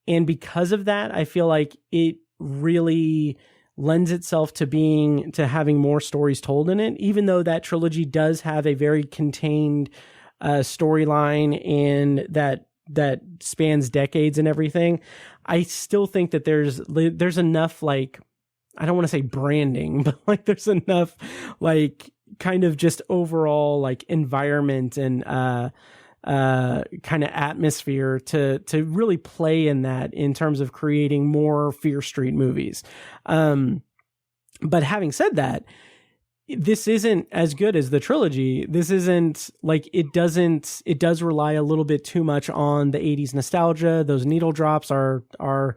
And because of that, I feel like it really lends itself to having more stories told in it, even though that trilogy does have a very contained storyline and that spans decades and everything. I still think that there's enough, like, I don't want to say branding, but like there's enough like kind of just overall like environment and kind of atmosphere to really play in that in terms of creating more Fear Street movies. But having said that, this isn't as good as the trilogy. This isn't like, it does rely a little bit too much on the 80s nostalgia. Those needle drops are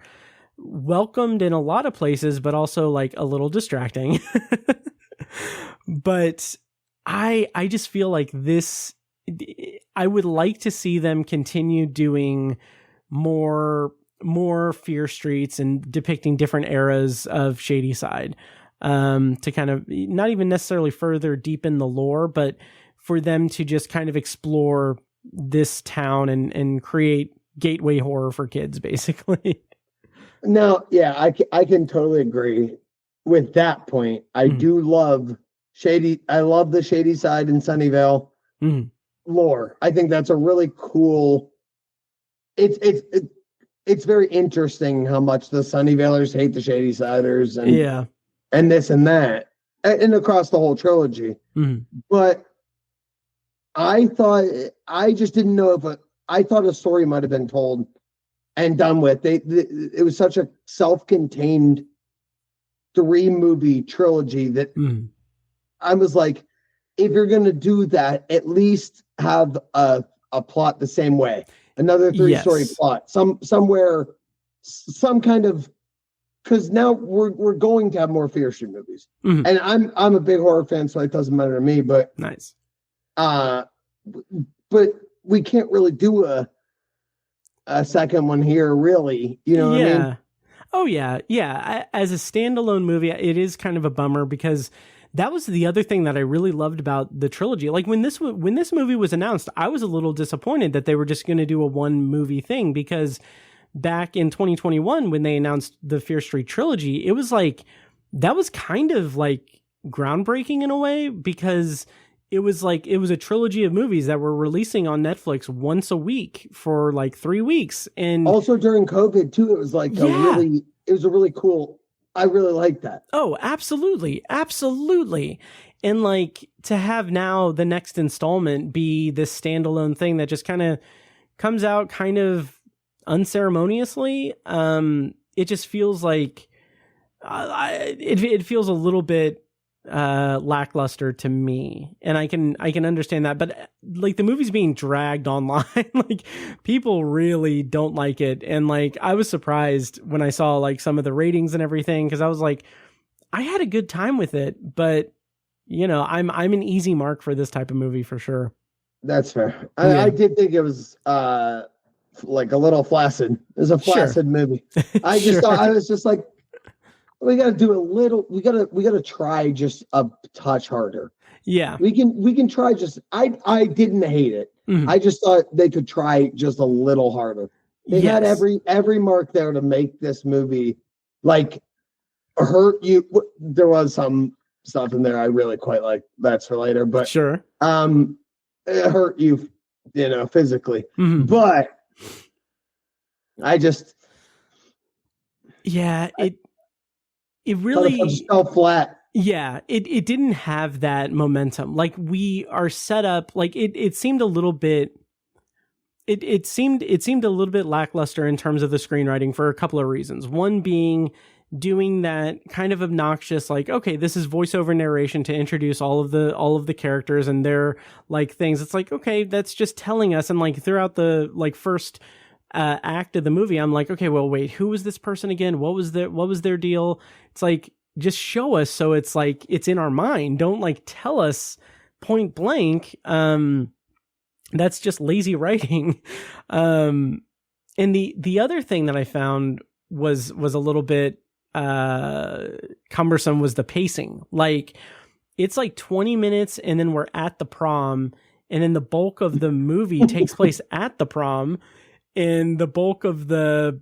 welcomed in a lot of places, but also like a little distracting. But I just feel like this, I would like to see them continue doing more Fear Streets and depicting different eras of Shadyside, to kind of not even necessarily further deepen the lore, but for them to just kind of explore this town and create gateway horror for kids, basically. No, yeah, I can totally agree with that point. I do love I love the Shadyside and Sunnyvale lore. I think that's a really cool. It's very interesting how much the Sunnyvalers hate the Shadysiders and this and that, and across the whole trilogy. But I just didn't know I thought a story might have been told and done with. It was such a self-contained 3-movie trilogy that I was like, if you're going to do that, at least have a plot the same way. Another 3-story plot, somewhere, some kind of, because now we're going to have more Fear Street movies, and I'm a big horror fan, so it doesn't matter to me. But nice, but we can't really do a second one here, really. You know what I mean? Oh yeah. As a standalone movie, it is kind of a bummer because that was the other thing that I really loved about the trilogy. Like when this movie was announced, I was a little disappointed that they were just going to do a 1-movie thing, because back in 2021 when they announced the Fear Street trilogy, it was like that was kind of like groundbreaking in a way, because it was a trilogy of movies that were releasing on Netflix once a week for like 3 weeks. And also during COVID too, it was like it was a really cool. I really like that. Oh, absolutely. Absolutely. And like to have now the next installment be this standalone thing that just kind of comes out kind of unceremoniously. It just feels like it feels a little bit lackluster to me, and I can understand that, but like the movie's being dragged online. Like people really don't like it, and like I was surprised when I saw like some of the ratings and everything, because I was like, I had a good time with it, but you know, I'm an easy mark for this type of movie for sure. That's fair. I did think it was like a little flaccid. It was a flaccid movie. I just thought, I was just like, we got to do a little. We got to try just a touch harder. Yeah, we can try just. I didn't hate it. Mm-hmm. I just thought they could try just a little harder. They had every mark there to make this movie like hurt you. There was some stuff in there I really quite like. That's for later, but sure. It hurt you, physically. Mm-hmm. But I just, it really just fell flat. Yeah, it didn't have that momentum. Like, we are set up, like it seemed a little bit. It seemed a little bit lackluster in terms of the screenwriting for a couple of reasons. One being doing that kind of obnoxious, like, okay, this is voiceover narration to introduce all of the characters and their like things. It's like, okay, that's just telling us. And like throughout the like first act of the movie, I'm like, okay, well, wait, who was this person again? What was their deal? It's like, just show us, so it's like it's in our mind. Don't like tell us point blank. That's just lazy writing. And the other thing that I found was a little bit cumbersome was the pacing. Like, it's like 20 minutes and then we're at the prom, and then the bulk of the movie takes place at the prom, and the bulk of the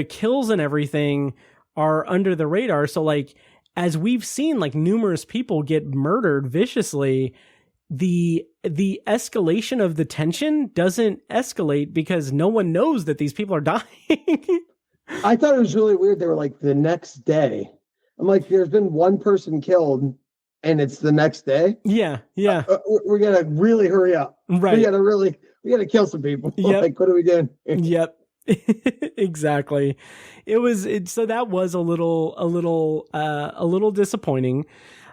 kills and everything are under the radar. So like, as we've seen like numerous people get murdered viciously, the escalation of the tension doesn't escalate because no one knows that these people are dying. I thought it was really weird. They were like the next day. I'm like, there's been one person killed and it's the next day. Yeah. We're gonna really hurry up. Right. We gotta kill some people. Yep. Like, what are we doing? Yep. Exactly. So that was a little disappointing.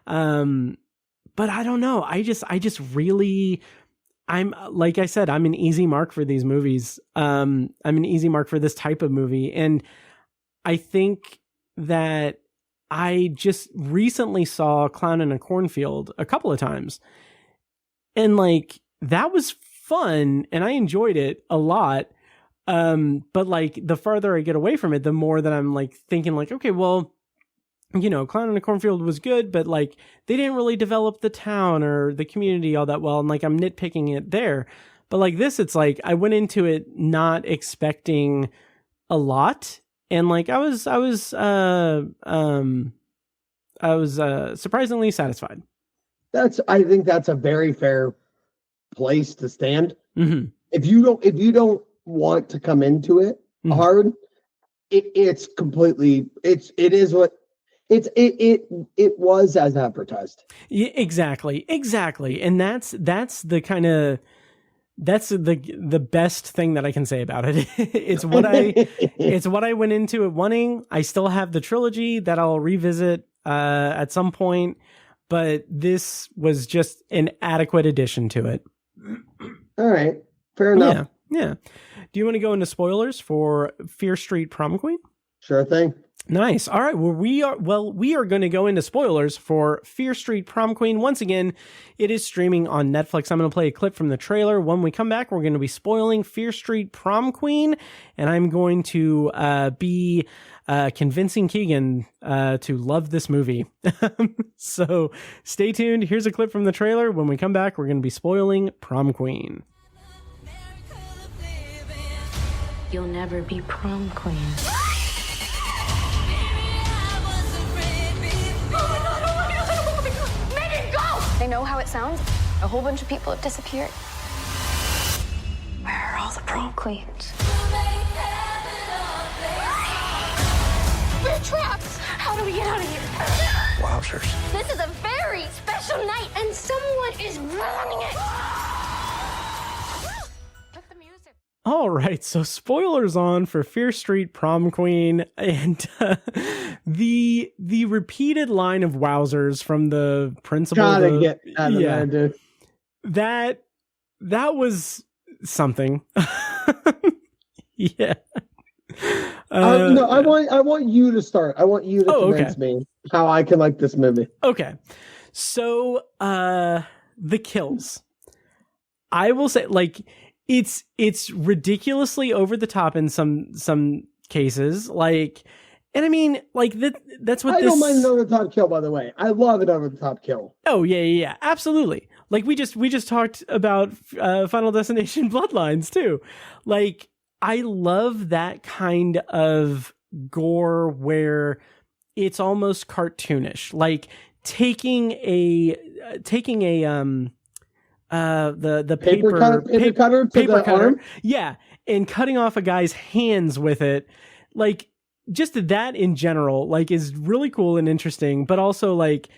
But I don't know. I just really, I'm, like I said, I'm an easy mark for these movies. I'm an easy mark for this type of movie. And I think that I just recently saw Clown in a Cornfield a couple of times, and like, that was fun and I enjoyed it a lot. But like, the farther I get away from it, the more that I'm like thinking like, okay, well, Clown in a Cornfield was good, but like, they didn't really develop the town or the community all that well. And like, I'm nitpicking it there, but like this, it's like, I went into it not expecting a lot. And like, I was surprisingly satisfied. I think that's a very fair place to stand. Mm-hmm. If you don't want to come into it hard, it was as advertised. Yeah, exactly. And that's the kind of, that's the best thing that I can say about it. It's what I went into it wanting. I still have the trilogy that I'll revisit at some point, but this was just an adequate addition to it. All right, fair enough. Yeah. Do you want to go into spoilers for Fear Street Prom Queen? Sure thing. Nice. All right. Well, we are going to go into spoilers for Fear Street Prom Queen. Once again, it is streaming on Netflix. I'm going to play a clip from the trailer. When we come back, we're going to be spoiling Fear Street Prom Queen, and I'm going to be convincing Keegan to love this movie. So stay tuned. Here's a clip from the trailer. When we come back, we're going to be spoiling Prom Queen. You'll never be prom queen. They know how it sounds. A whole bunch of people have disappeared. Where are all the prom queens? We're trapped! How do we get out of here? Wowzers. This is a very special night, and someone is ruining it! Put the music. All right, so spoilers on for Fear Street Prom Queen, and the repeated line of wowzers from the principal. Gotta get out of there, dude. That was something. Yeah. No, I want you to start. I want you to convince me how I can like this movie. Okay, so the kills, I will say, like, it's ridiculously over the top in some cases, like, And I mean, like that's what I don't mind an over-the-top kill, by the way. I love an over-the-top kill. Oh yeah, absolutely. Like we just talked about Final Destination Bloodlines too. Like I love that kind of gore where it's almost cartoonish, like taking a the paper cutter to the arm, yeah, and cutting off a guy's hands with it. Like just that in general, like, is really cool and interesting, but also like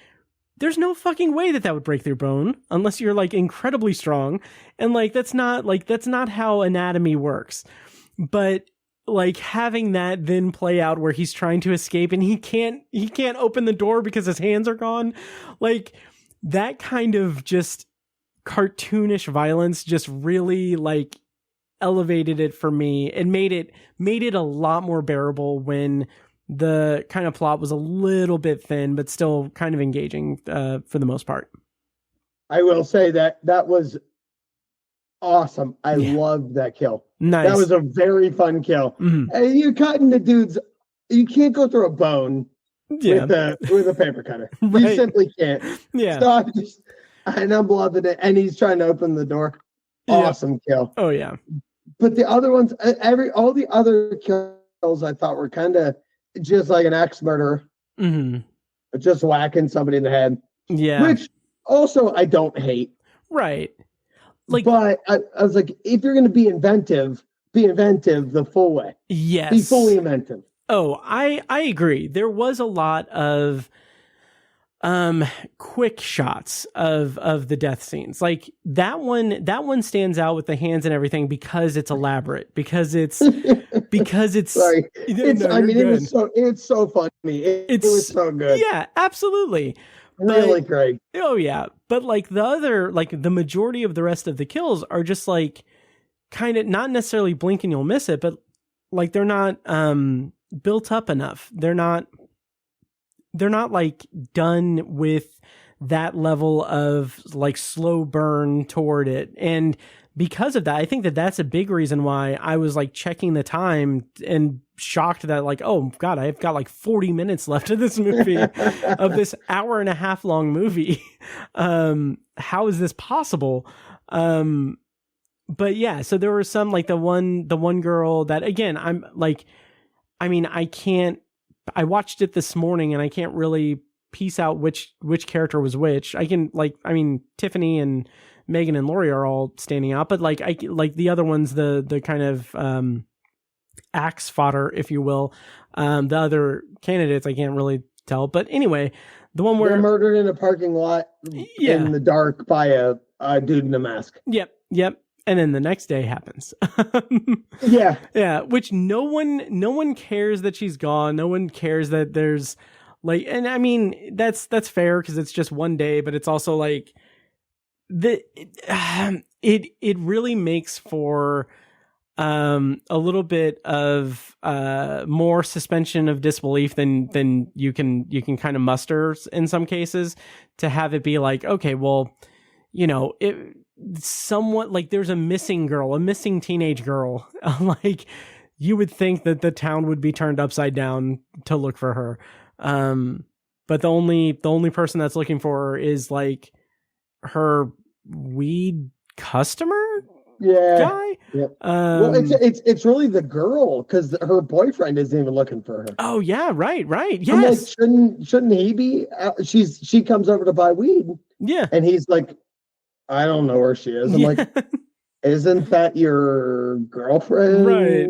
there's no fucking way that would break their bone unless you're like incredibly strong, and like that's not how anatomy works. But like having that then play out where he's trying to escape and he can't open the door because his hands are gone, like that kind of just cartoonish violence just really like elevated it for me and made it a lot more bearable when the kind of plot was a little bit thin but still kind of engaging for the most part. I will say that was awesome. I loved that kill. Nice. That was a very fun kill. Mm-hmm. And you're cutting the dude's. You can't go through a bone with a paper cutter. Right. You simply can't. Yeah. So and I'm loving it. And he's trying to open the door. Awesome kill. Oh yeah. But the other ones, all the other kills, I thought were kind of just like an axe murderer, just whacking somebody in the head. Yeah. Which also I don't hate. Right. Like, but I was like, if you're going to be inventive the full way. Yes. Be fully inventive. Oh, I agree. There was a lot of quick shots of the death scenes. Like that one stands out with the hands and everything because it's elaborate, because it's sorry. It's so funny. It was so good. Yeah, absolutely. Really great. Oh yeah. But like the majority of the rest of the kills are just like kind of not necessarily blink and you'll miss it, but like they're not built up enough. They're not like done with that level of like slow burn toward it. And because of that, I think that's a big reason why I was like checking the time and shocked that like, oh God, I've got like 40 minutes left of this movie, of this hour and a half long movie. How is this possible? But yeah, so there were some like the one girl that, again, I watched it this morning and I can't really piece out which character was which. Tiffany and Megan and Laurie are all standing out, but like the other ones, the kind of axe fodder, if you will. The other candidates I can't really tell, but anyway, the one where they're murdered in a parking lot in the dark by a dude in a mask. Yep. And then the next day happens. Yeah. Which no one cares that she's gone. No one cares that there's like, and I mean, that's fair because it's just one day, but it's also like it really makes for a little bit of more suspension of disbelief than you can kind of muster in some cases, to have it be like, okay, well, you know, it somewhat like there's a missing teenage girl. Like you would think that the town would be turned upside down to look for her. But the only person that's looking for her is like her weed customer guy. Yeah. Well, it's really the girl, because her boyfriend isn't even looking for her. Oh yeah, right. Yes. I'm like, shouldn't he be? She comes over to buy weed. Yeah. And he's like, I don't know where she is. I'm like, isn't that your girlfriend? Right.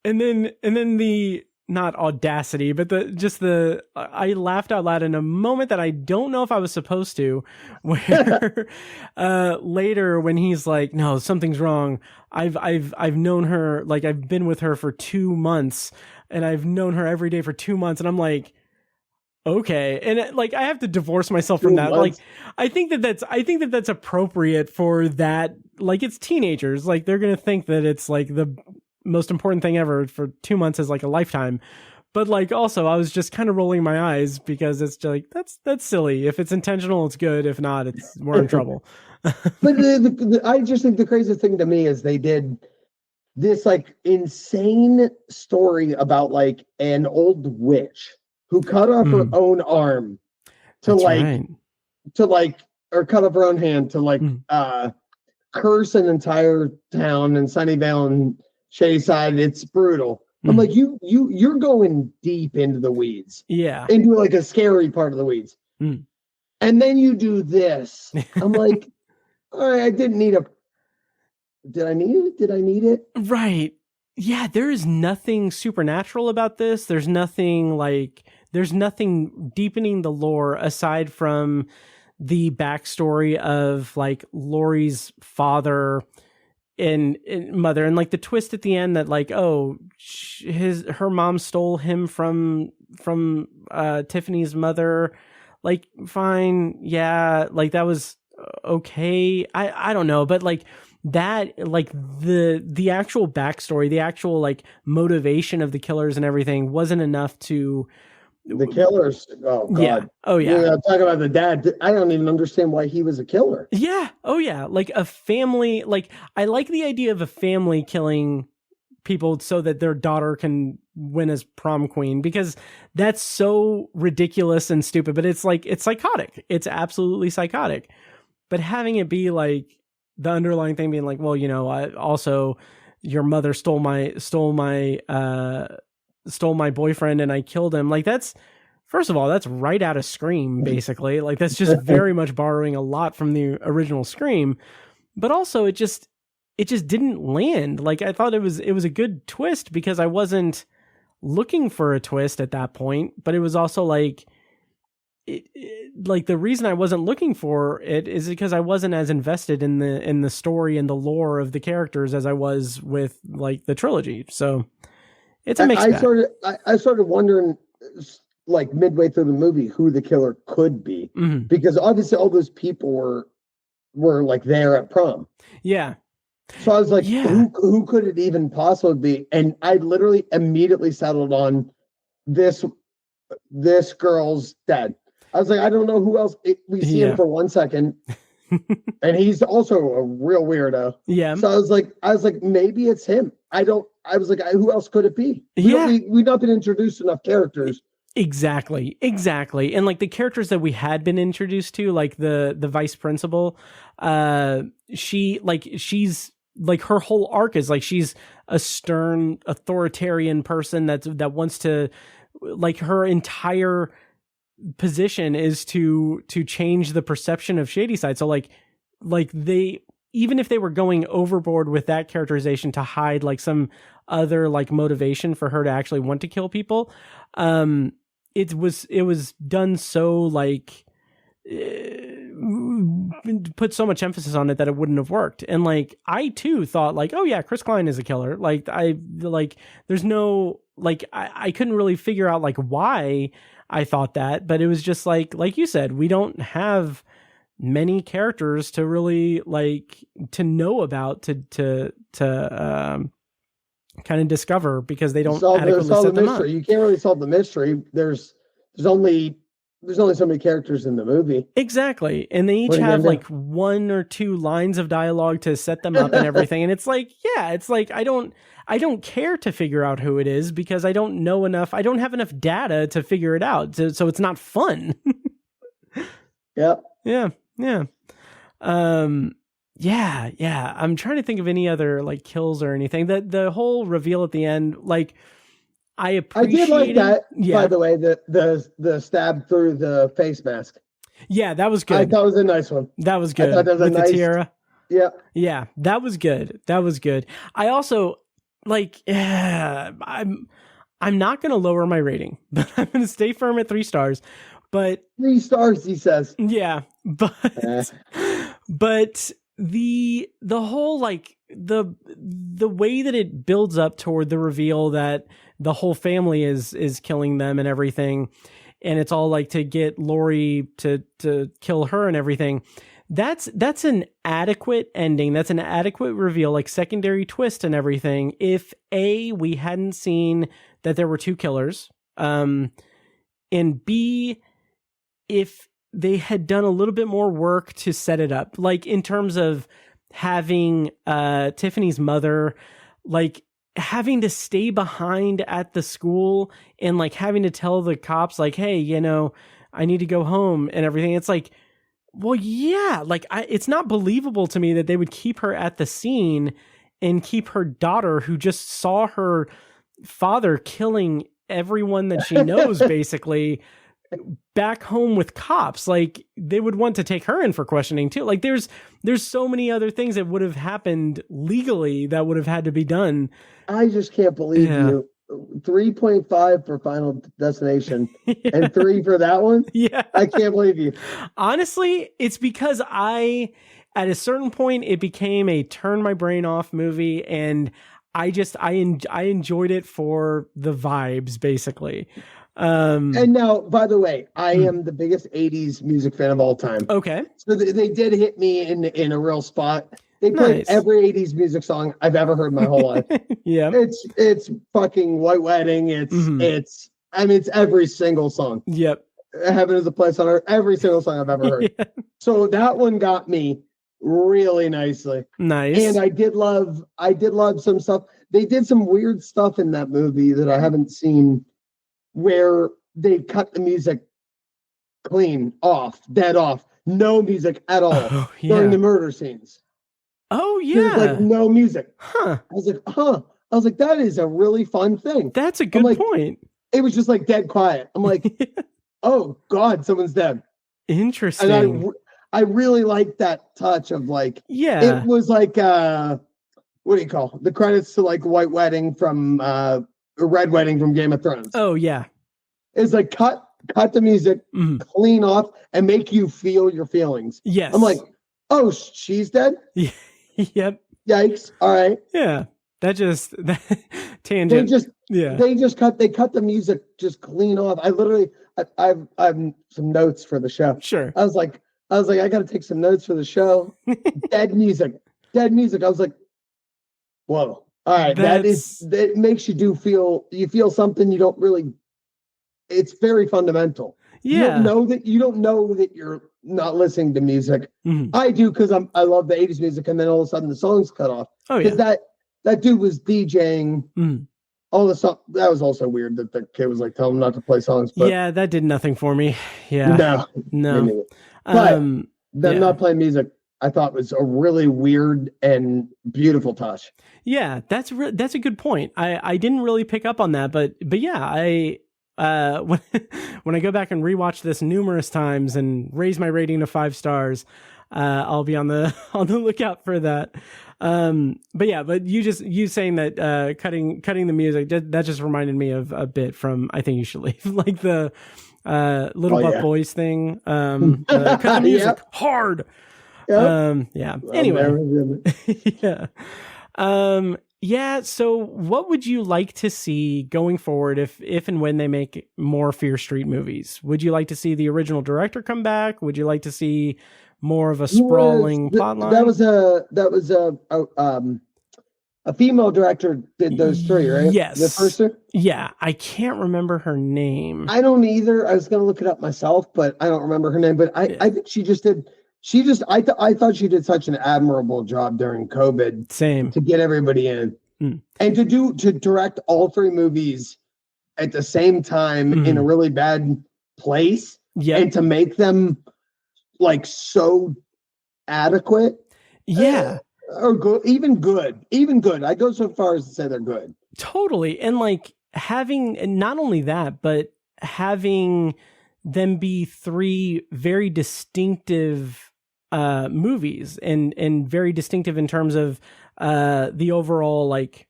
And then the, not audacity, but I laughed out loud in a moment that I don't know if I was supposed to, where later when he's like, no, something's wrong. I've known her, like I've been with her for 2 months and I've known her every day for 2 months. And I'm like, okay. And like, I have to divorce myself from that. Like, I think that's appropriate for that. Like, it's teenagers. Like, they're going to think that it's like the most important thing ever. For 2 months is like a lifetime. But like, also I was just kind of rolling my eyes because it's like, that's silly. If it's intentional, it's good. If not, we're in trouble. But I just think the craziest thing to me is they did this like insane story about like an old witch who cut off her own arm to or cut off her own hand to curse an entire town in Sunnyvale and Shayside. It's brutal. I'm like, you're going deep into the weeds. Yeah. Into like a scary part of the weeds. And then you do this. I'm like, all right, I didn't need a. Did I need it? Did I need it? Right. Yeah, there is nothing supernatural about this. There's nothing deepening the lore aside from the backstory of like Laurie's father and mother, and like the twist at the end that like, oh, her mom stole him from Tiffany's mother. Like, fine, yeah, like that was okay. I don't know, but like that, like the actual backstory, the actual like motivation of the killers and everything wasn't enough to. The killers. Oh God. Yeah. Oh yeah. Yeah. Talk about the dad. I don't even understand why he was a killer. Yeah. Oh yeah. Like a family. Like I like the idea of a family killing people so that their daughter can win as prom queen, because that's so ridiculous and stupid. But it's like, it's psychotic. It's absolutely psychotic. But having it be like the underlying thing being like, well, you know, I also your mother stole my boyfriend and I killed him. Like that's, first of all, that's right out of Scream, basically. Like that's just very much borrowing a lot from the original Scream. But also it just didn't land. Like I thought it was a good twist because I wasn't looking for a twist at that point, but it was also like like the reason I wasn't looking for it is because I wasn't as invested in the story and the lore of the characters as I was with like the trilogy. So it's a mixed bag. I started wondering, like midway through the movie, who the killer could be, because obviously all those people were like there at prom. Yeah. So I was like, who could it even possibly be? And I literally immediately settled on this girl's dad. I was like, I don't know who else. We see him for 1 second, and he's also a real weirdo. Yeah. So I was like, maybe it's him. I was like, who else could it be? We've not been introduced enough characters. Exactly. And like the characters that we had been introduced to, like the vice principal, she's like, her whole arc is like, she's a stern authoritarian person that wants to, like, her entire position is to change the perception of Shadyside. So like they, even if they were going overboard with that characterization to hide like some other like motivation for her to actually want to kill people, it was done so like put so much emphasis on it that it wouldn't have worked. And like I too thought like, oh yeah, Chris Klein is a killer. Like there's no, like I couldn't really figure out like why I thought that, but it was just like you said, we don't have many characters to really like to know about to kind of discover, because they don't adequately set them up. You can't really solve the mystery. There's only so many characters in the movie. Exactly. And they each have like 1 or 2 lines of dialogue to set them up and everything. And it's like, yeah, it's like, I don't care to figure out who it is because I don't know enough. I don't have enough data to figure it out. So it's not fun. Yep. Yeah. Yeah. Yeah. I'm trying to think of any other like kills or anything. The whole reveal at the end, like, I did like that. Yeah. By the way, the stab through the face mask. Yeah, that was good. I thought it was a nice one. That was good. I thought that was with the tiara. Yeah. Yeah, that was good. I also like. I'm not going to lower my rating, but I'm going to stay firm at 3 stars. But 3 stars, he says. Yeah, but the whole like the way that it builds up toward the reveal that the whole family is killing them and everything, and it's all like to get Laurie to kill her and everything. That's an adequate ending. That's an adequate reveal, like secondary twist and everything. If we hadn't seen that there were 2 killers, and B, if they had done a little bit more work to set it up, like in terms of having Tiffany's mother like having to stay behind at the school and like having to tell the cops like, hey, you know, I need to go home and everything. It's like, well, yeah, like it's not believable to me that they would keep her at the scene and keep her daughter, who just saw her father killing everyone that she knows, basically, back home with cops. Like, they would want to take her in for questioning too. Like, there's so many other things that would have happened legally that would have had to be done. I just can't believe you. 3.5 for Final Destination and 3 for that one. Yeah. I can't believe you. Honestly, it's because at a certain point, it became a turn my brain off movie, and I enjoyed it for the vibes, basically. And now, by the way, I am the biggest 80s music fan of all time. Okay. So they did hit me in a real spot. They played every 80s music song I've ever heard in my whole life. Yeah. It's fucking White Wedding. It's every single song. Yep. Heaven is a Place on Earth. Every single song I've ever heard. Yeah. So that one got me really nicely. Nice. And I did love some stuff. They did some weird stuff in that movie that I haven't seen, where they cut the music clean off, dead off, no music at all during the murder scenes. Oh yeah. There's like no music. Huh. I was like, that is a really fun thing. That's a good point. It was just like dead quiet. I'm like, oh God, someone's dead. Interesting. And I really liked that touch of like, it was like, what do you call the credits to like White Wedding from Red Wedding from Game of Thrones? Oh yeah. It's like cut the music, clean off, and make you feel your feelings. Yes. I'm like, oh, she's dead? Yep. Yikes. All right. Yeah. That tangent. They cut the music just clean off. I've some notes for the show. Sure. I was like, I got to take some notes for the show. Dead music. I was like, whoa. All right. That makes you feel something you don't really, it's very fundamental. Yeah. You don't know that you're not listening to music. Mm-hmm. I do, because I love the 80s music, and then all of a sudden the song's cut off. Oh yeah. Because that dude was DJing all the stuff. That was also weird that the kid was like telling him not to play songs. But yeah, that did nothing for me. Yeah. No. But them not playing music, I thought was a really weird and beautiful touch. Yeah, that's a good point. I didn't really pick up on that, but yeah, when I go back and rewatch this numerous times and raise my rating to 5 stars, I'll be on the lookout for that. But you saying that cutting the music, that just reminded me of a bit from I Think You Should Leave, like the Little Buck Boys thing. Cut the music hard. Yep. Yeah. Anyway. Yeah. Yeah, so what would you like to see going forward if and when they make more Fear Street movies? Would you like to see the original director come back? Would you like to see more of a sprawling plotline? That was a female director did those 3, right? Yes. The first 2? Yeah, I can't remember her name. I don't either. I was going to look it up myself, but I don't remember her name. But I think she just did. I thought she did such an admirable job during COVID. Same. To get everybody in. And to direct all 3 movies at the same time in a really bad place. Yeah. And to make them like so adequate. Yeah. Or good, even good. I go so far as to say they're good. Totally. And like having, not only that, but having them be 3 very distinctive movies and very distinctive in terms of the overall like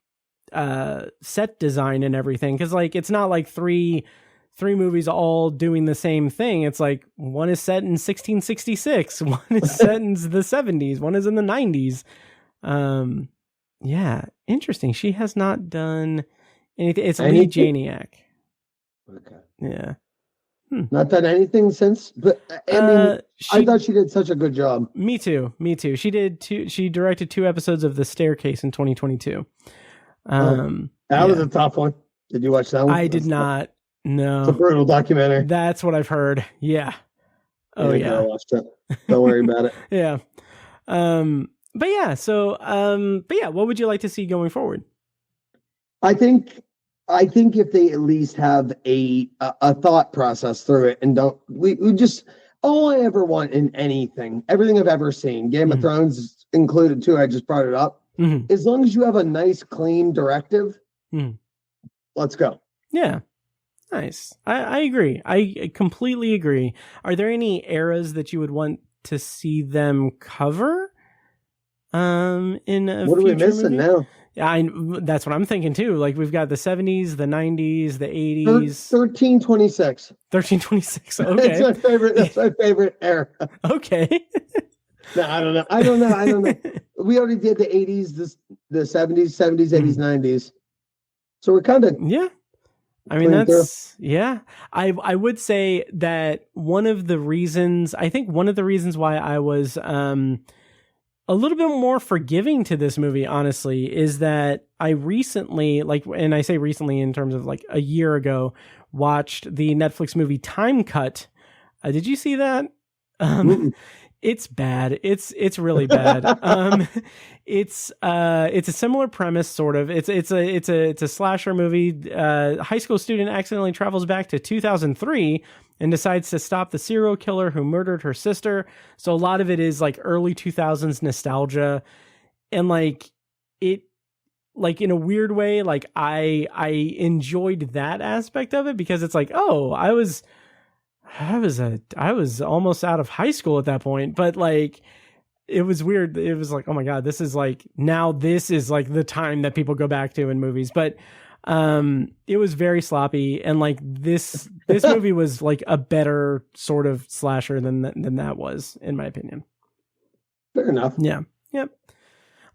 set design and everything, because like it's not like three movies all doing the same thing. It's like one is set in 1666, one is set in the 70s, one is in the 90s. Yeah, interesting. She has not done anything. It's Lee Janiak. Okay. Yeah. Not done anything since, but I mean, I thought she did such a good job. Me too. She directed 2 episodes of The Staircase in 2022. That was a tough one. Did you watch that one? I did not. No. It's a brutal documentary. That's what I've heard. Yeah. Oh yeah. I watched it. Don't worry about it. Yeah. But yeah, what would you like to see going forward? I think if they at least have a thought process through it and don't we just all I ever want in everything I've ever seen, Game of Thrones included too, I just brought it up. As long as you have a nice, clean directive, let's go. Yeah. Nice. I agree. I completely agree. Are there any eras that you would want to see them cover? In a what are we missing movie? now? Yeah, that's what I'm thinking too. Like we've got the 70s, the 90s, the 80s. 1326. 1326. Okay. That's my favorite era. Okay. No, I don't know. We already did the 80s, the 70s, 80s, 90s. So we're kind of yeah. I mean that's yeah. I would say that one of the reasons why I was a little bit more forgiving to this movie, honestly, is that I recently, and I say recently in terms of like a year ago, watched the Netflix movie Time Cut. Did you see that? It's bad. It's really bad. It's a similar premise, sort of. It's a slasher movie. High school student accidentally travels back to 2003 and decides to stop the serial killer who murdered her sister. So a lot of it is like early 2000s nostalgia, and like it, like in a weird way, like I enjoyed that aspect of it because it's like, oh, I was almost out of high school at that point, but like it was weird. It was like, oh my God, this is like the time that people go back to in movies. But it was very sloppy, and like this movie was like a better sort of slasher than that was, in my opinion. Fair enough. Yeah. Yep.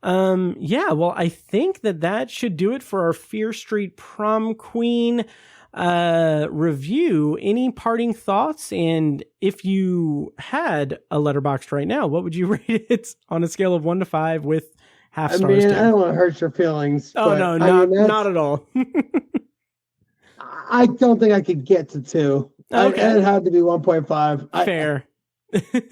Yeah, well, I think that should do it for our Fear Street Prom Queen review. Any parting thoughts? And if you had a Letterboxd right now, what would you rate it on a scale of 1 to 5 with half stars? I don't want to hurt your feelings. Oh, no, not at all. I don't think I could get to 2. Okay. It had to be 1.5. Fair.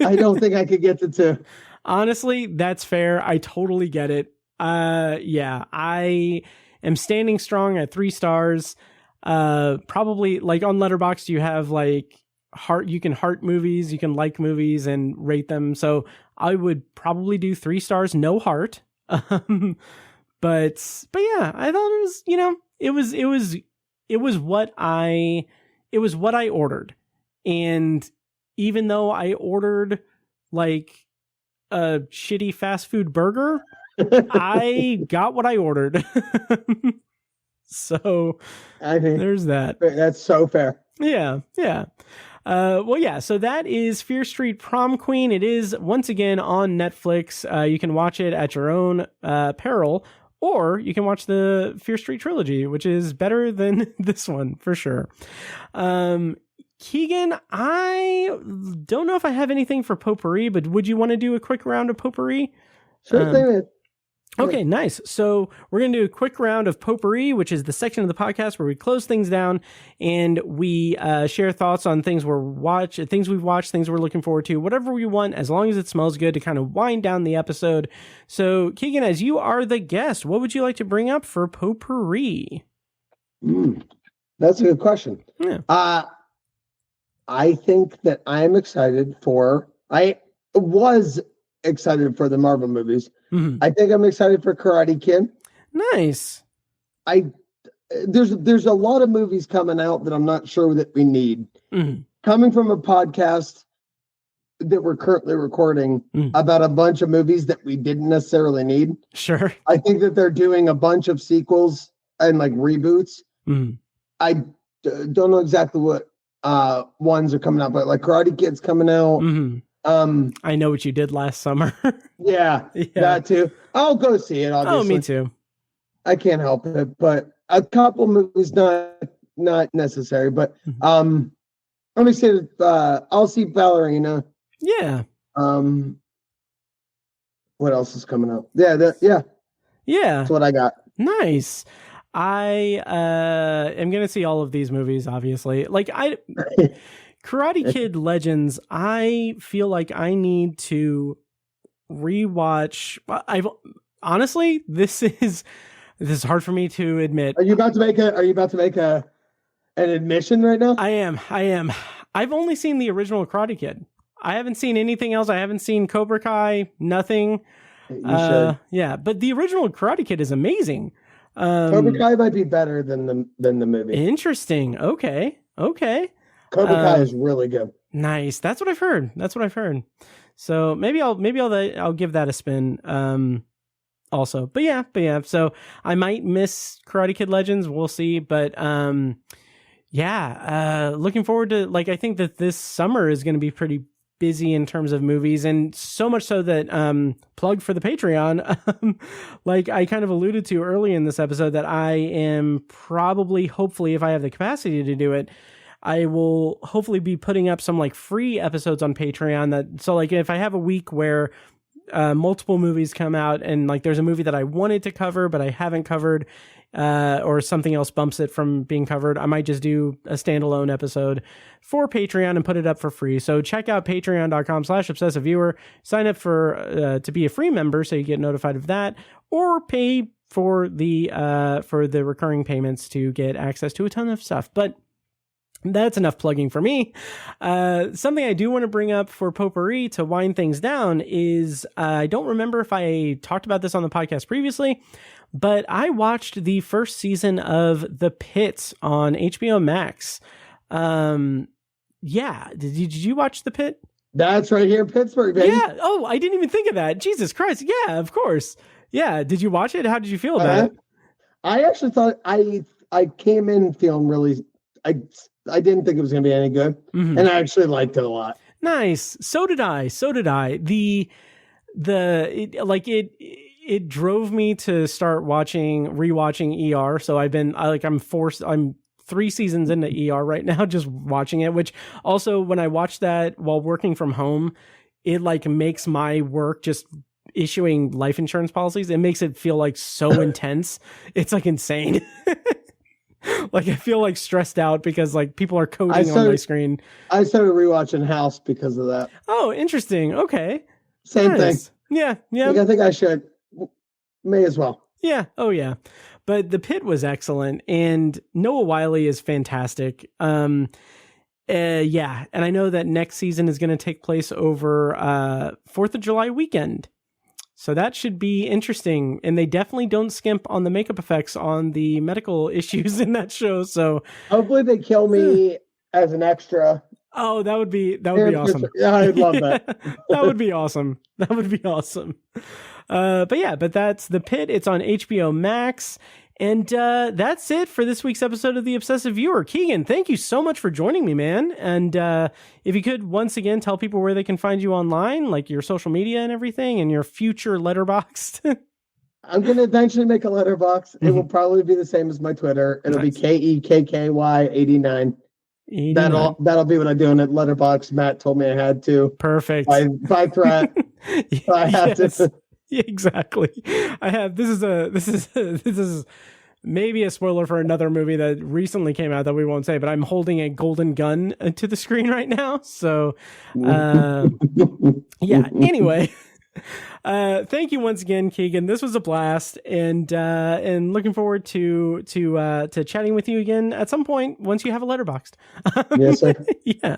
I don't think I could get to 2. Honestly, that's fair. I totally get it. Yeah, I am standing strong at 3 stars. Probably like on Letterboxd, you have like you can heart movies, you can like movies and rate them. So I would probably do 3 stars, no heart. But yeah, I thought it was what I ordered. And even though I ordered like a shitty fast food burger, I got what I ordered. So I think there's that. That's so fair. Yeah. Well, yeah. So that is Fear Street Prom Queen. It is once again on Netflix. You can watch it at your own peril, or you can watch the Fear Street trilogy, which is better than this one for sure. Keegan, I don't know if I have anything for Potpourri, but would you want to do a quick round of Potpourri? Sure thing, man. Okay, nice. So we're going to do a quick round of Potpourri, which is the section of the podcast where we close things down and we share thoughts on things we've watched, things we're looking forward to, whatever we want, as long as it smells good, to kind of wind down the episode. So, Keegan, as you are the guest, what would you like to bring up for Potpourri? That's a good question. Yeah. I think that I was excited for the Marvel movies. Mm-hmm. I think I'm excited for Karate Kid. Nice. There's a lot of movies coming out that I'm not sure that we need. Mm-hmm. Coming from a podcast that we're currently recording about a bunch of movies that we didn't necessarily need. Sure. I think that they're doing a bunch of sequels and like reboots. Mm-hmm. I don't know exactly what ones are coming out, but like Karate Kid's coming out. Mm-hmm. I Know What You Did Last Summer. yeah, that too. I'll go see it, obviously. Oh, me too. I can't help it, but a couple movies not necessary. But I'm excited. I'll see Ballerina. Yeah. What else is coming out? Yeah. That's what I got. Nice. I am gonna see all of these movies, obviously. Like Karate Kid Legends, I feel like I need to rewatch. Honestly, this is This is hard for me to admit. Are you about to make an admission right now? I am. I've only seen the original Karate Kid. I haven't seen anything else. I haven't seen Cobra Kai, nothing. You should. Yeah, but the original Karate Kid is amazing. Cobra Kai might be better than the movie. Interesting. Okay. Cobra Kai is really good. Nice. That's what I've heard. So maybe I'll give that a spin. Also, but yeah. So I might miss Karate Kid Legends. We'll see. But looking forward to, like, I think that this summer is going to be pretty busy in terms of movies, and so much so that plug for the Patreon, like I kind of alluded to early in this episode, that I am probably, hopefully, if I have the capacity to do it, I will hopefully be putting up some like free episodes on Patreon. So like if I have a week where multiple movies come out and like there's a movie that I wanted to cover but I haven't covered, or something else bumps it from being covered, I might just do a standalone episode for Patreon and put it up for free. So check out patreon.com/obsessiveviewer, sign up for to be a free member so you get notified of that, or pay for the recurring payments to get access to a ton of stuff. But that's enough plugging for me. Something I do want to bring up for Potpourri to wind things down is, I don't remember if I talked about this on the podcast previously, but I watched the first season of The Pitt on HBO Max. Did you watch The Pitt? That's right here in Pittsburgh, baby. Yeah. Oh, I didn't even think of that. Jesus Christ. Yeah, of course. Yeah. Did you watch it? How did you feel about it? I actually thought I came in feeling really... I didn't think it was going to be any good, and I actually liked it a lot. Nice. So did I. It drove me to start rewatching ER. So I'm 3 seasons into ER right now, just watching it, which also when I watch that while working from home, it like makes my work just issuing life insurance policies. It makes it feel like so intense. It's like insane. Like I feel like stressed out because like people are coding on my screen. I started rewatching House because of that. Oh, interesting. Okay. Same thing. Yeah. Like, I think I should. May as well. Yeah. Oh yeah. But The Pitt was excellent, and Noah Wyle is fantastic. And I know that next season is going to take place over 4th of July weekend. So that should be interesting. And they definitely don't skimp on the makeup effects on the medical issues in that show. So hopefully they kill me as an extra. Oh, that would be awesome. Yeah, I'd love that. That would be awesome. But that's The Pitt. It's on HBO Max. And that's it for this week's episode of The Obsessive Viewer. Keegan, thank you so much for joining me, man. And if you could once again tell people where they can find you online, like your social media and everything, and your future Letterboxd. I'm going to eventually make a Letterboxd. It will probably be the same as my Twitter. It'll be KEKKY89. That'll be what I'm doing at Letterboxd. Matt told me I had to. Perfect. By threat. I have to. Yeah, exactly. This is maybe a spoiler for another movie that recently came out that we won't say, but I'm holding a golden gun to the screen right now. So, anyway, thank you once again, Keegan. This was a blast, and looking forward to chatting with you again at some point once you have a Letterboxd. Yes, sir. Yeah.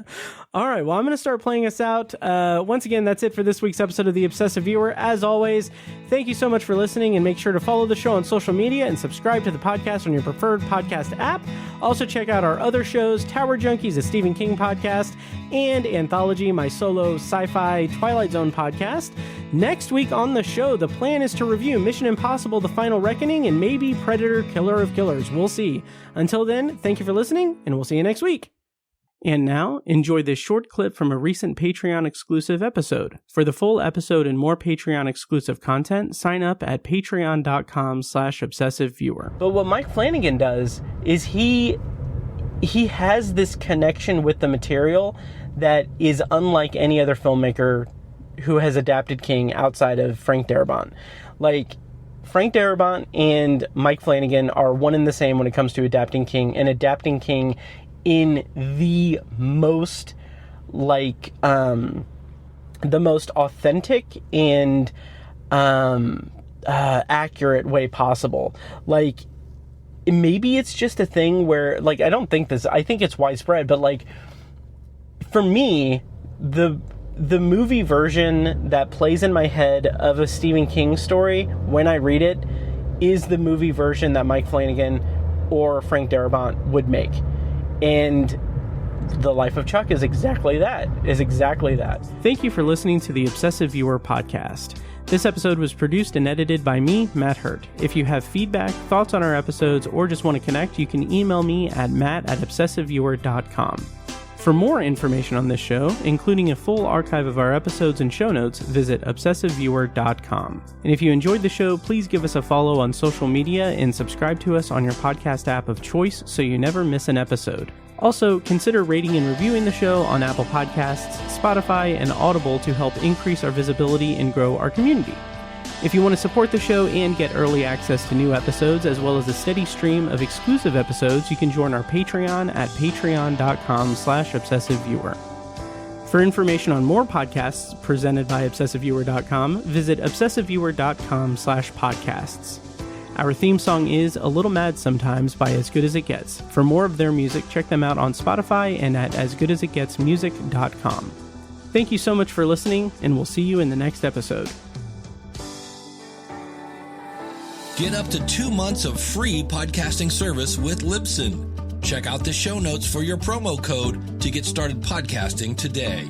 All right. Well, I'm going to start playing us out. Once again, that's it for this week's episode of The Obsessive Viewer. As always, thank you so much for listening, and make sure to follow the show on social media and subscribe to the podcast on your preferred podcast app. Also, check out our other shows, Tower Junkies, a Stephen King podcast, and Anthology, my solo sci-fi Twilight Zone podcast. Next week on the show, the plan is to review Mission Impossible: The Final Reckoning and maybe Predator: Killer of Killers. We'll see. Until then, thank you for listening, and we'll see you next week. And now, enjoy this short clip from a recent Patreon-exclusive episode. For the full episode and more Patreon-exclusive content, sign up at patreon.com/obsessiveviewer. But what Mike Flanagan does is he has this connection with the material that is unlike any other filmmaker who has adapted King outside of Frank Darabont. Like, Frank Darabont and Mike Flanagan are one and the same when it comes to adapting King, and adapting King in the most the most authentic and accurate way possible. Like, maybe it's just a thing where, like, I think it's widespread, but like, for me, the movie version that plays in my head of a Stephen King story when I read it is the movie version that Mike Flanagan or Frank Darabont would make. And The Life of Chuck is exactly that. Thank you for listening to the Obsessive Viewer podcast. This episode was produced and edited by me, Matt Hurt. If you have feedback, thoughts on our episodes, or just want to connect, you can email me at matt@obsessiveviewer.com. For more information on this show, including a full archive of our episodes and show notes, visit obsessiveviewer.com. And if you enjoyed the show, please give us a follow on social media and subscribe to us on your podcast app of choice so you never miss an episode. Also, consider rating and reviewing the show on Apple Podcasts, Spotify, and Audible to help increase our visibility and grow our community. If you want to support the show and get early access to new episodes, as well as a steady stream of exclusive episodes, you can join our Patreon at patreon.com/obsessiveviewer. For information on more podcasts presented by obsessiveviewer.com, visit obsessiveviewer.com/podcasts. Our theme song is A Little Mad Sometimes by As Good As It Gets. For more of their music, check them out on Spotify and at asgoodasitgetsmusic.com. Thank you so much for listening, and we'll see you in the next episode. Get up to 2 months of free podcasting service with Libsyn. Check out the show notes for your promo code to get started podcasting today.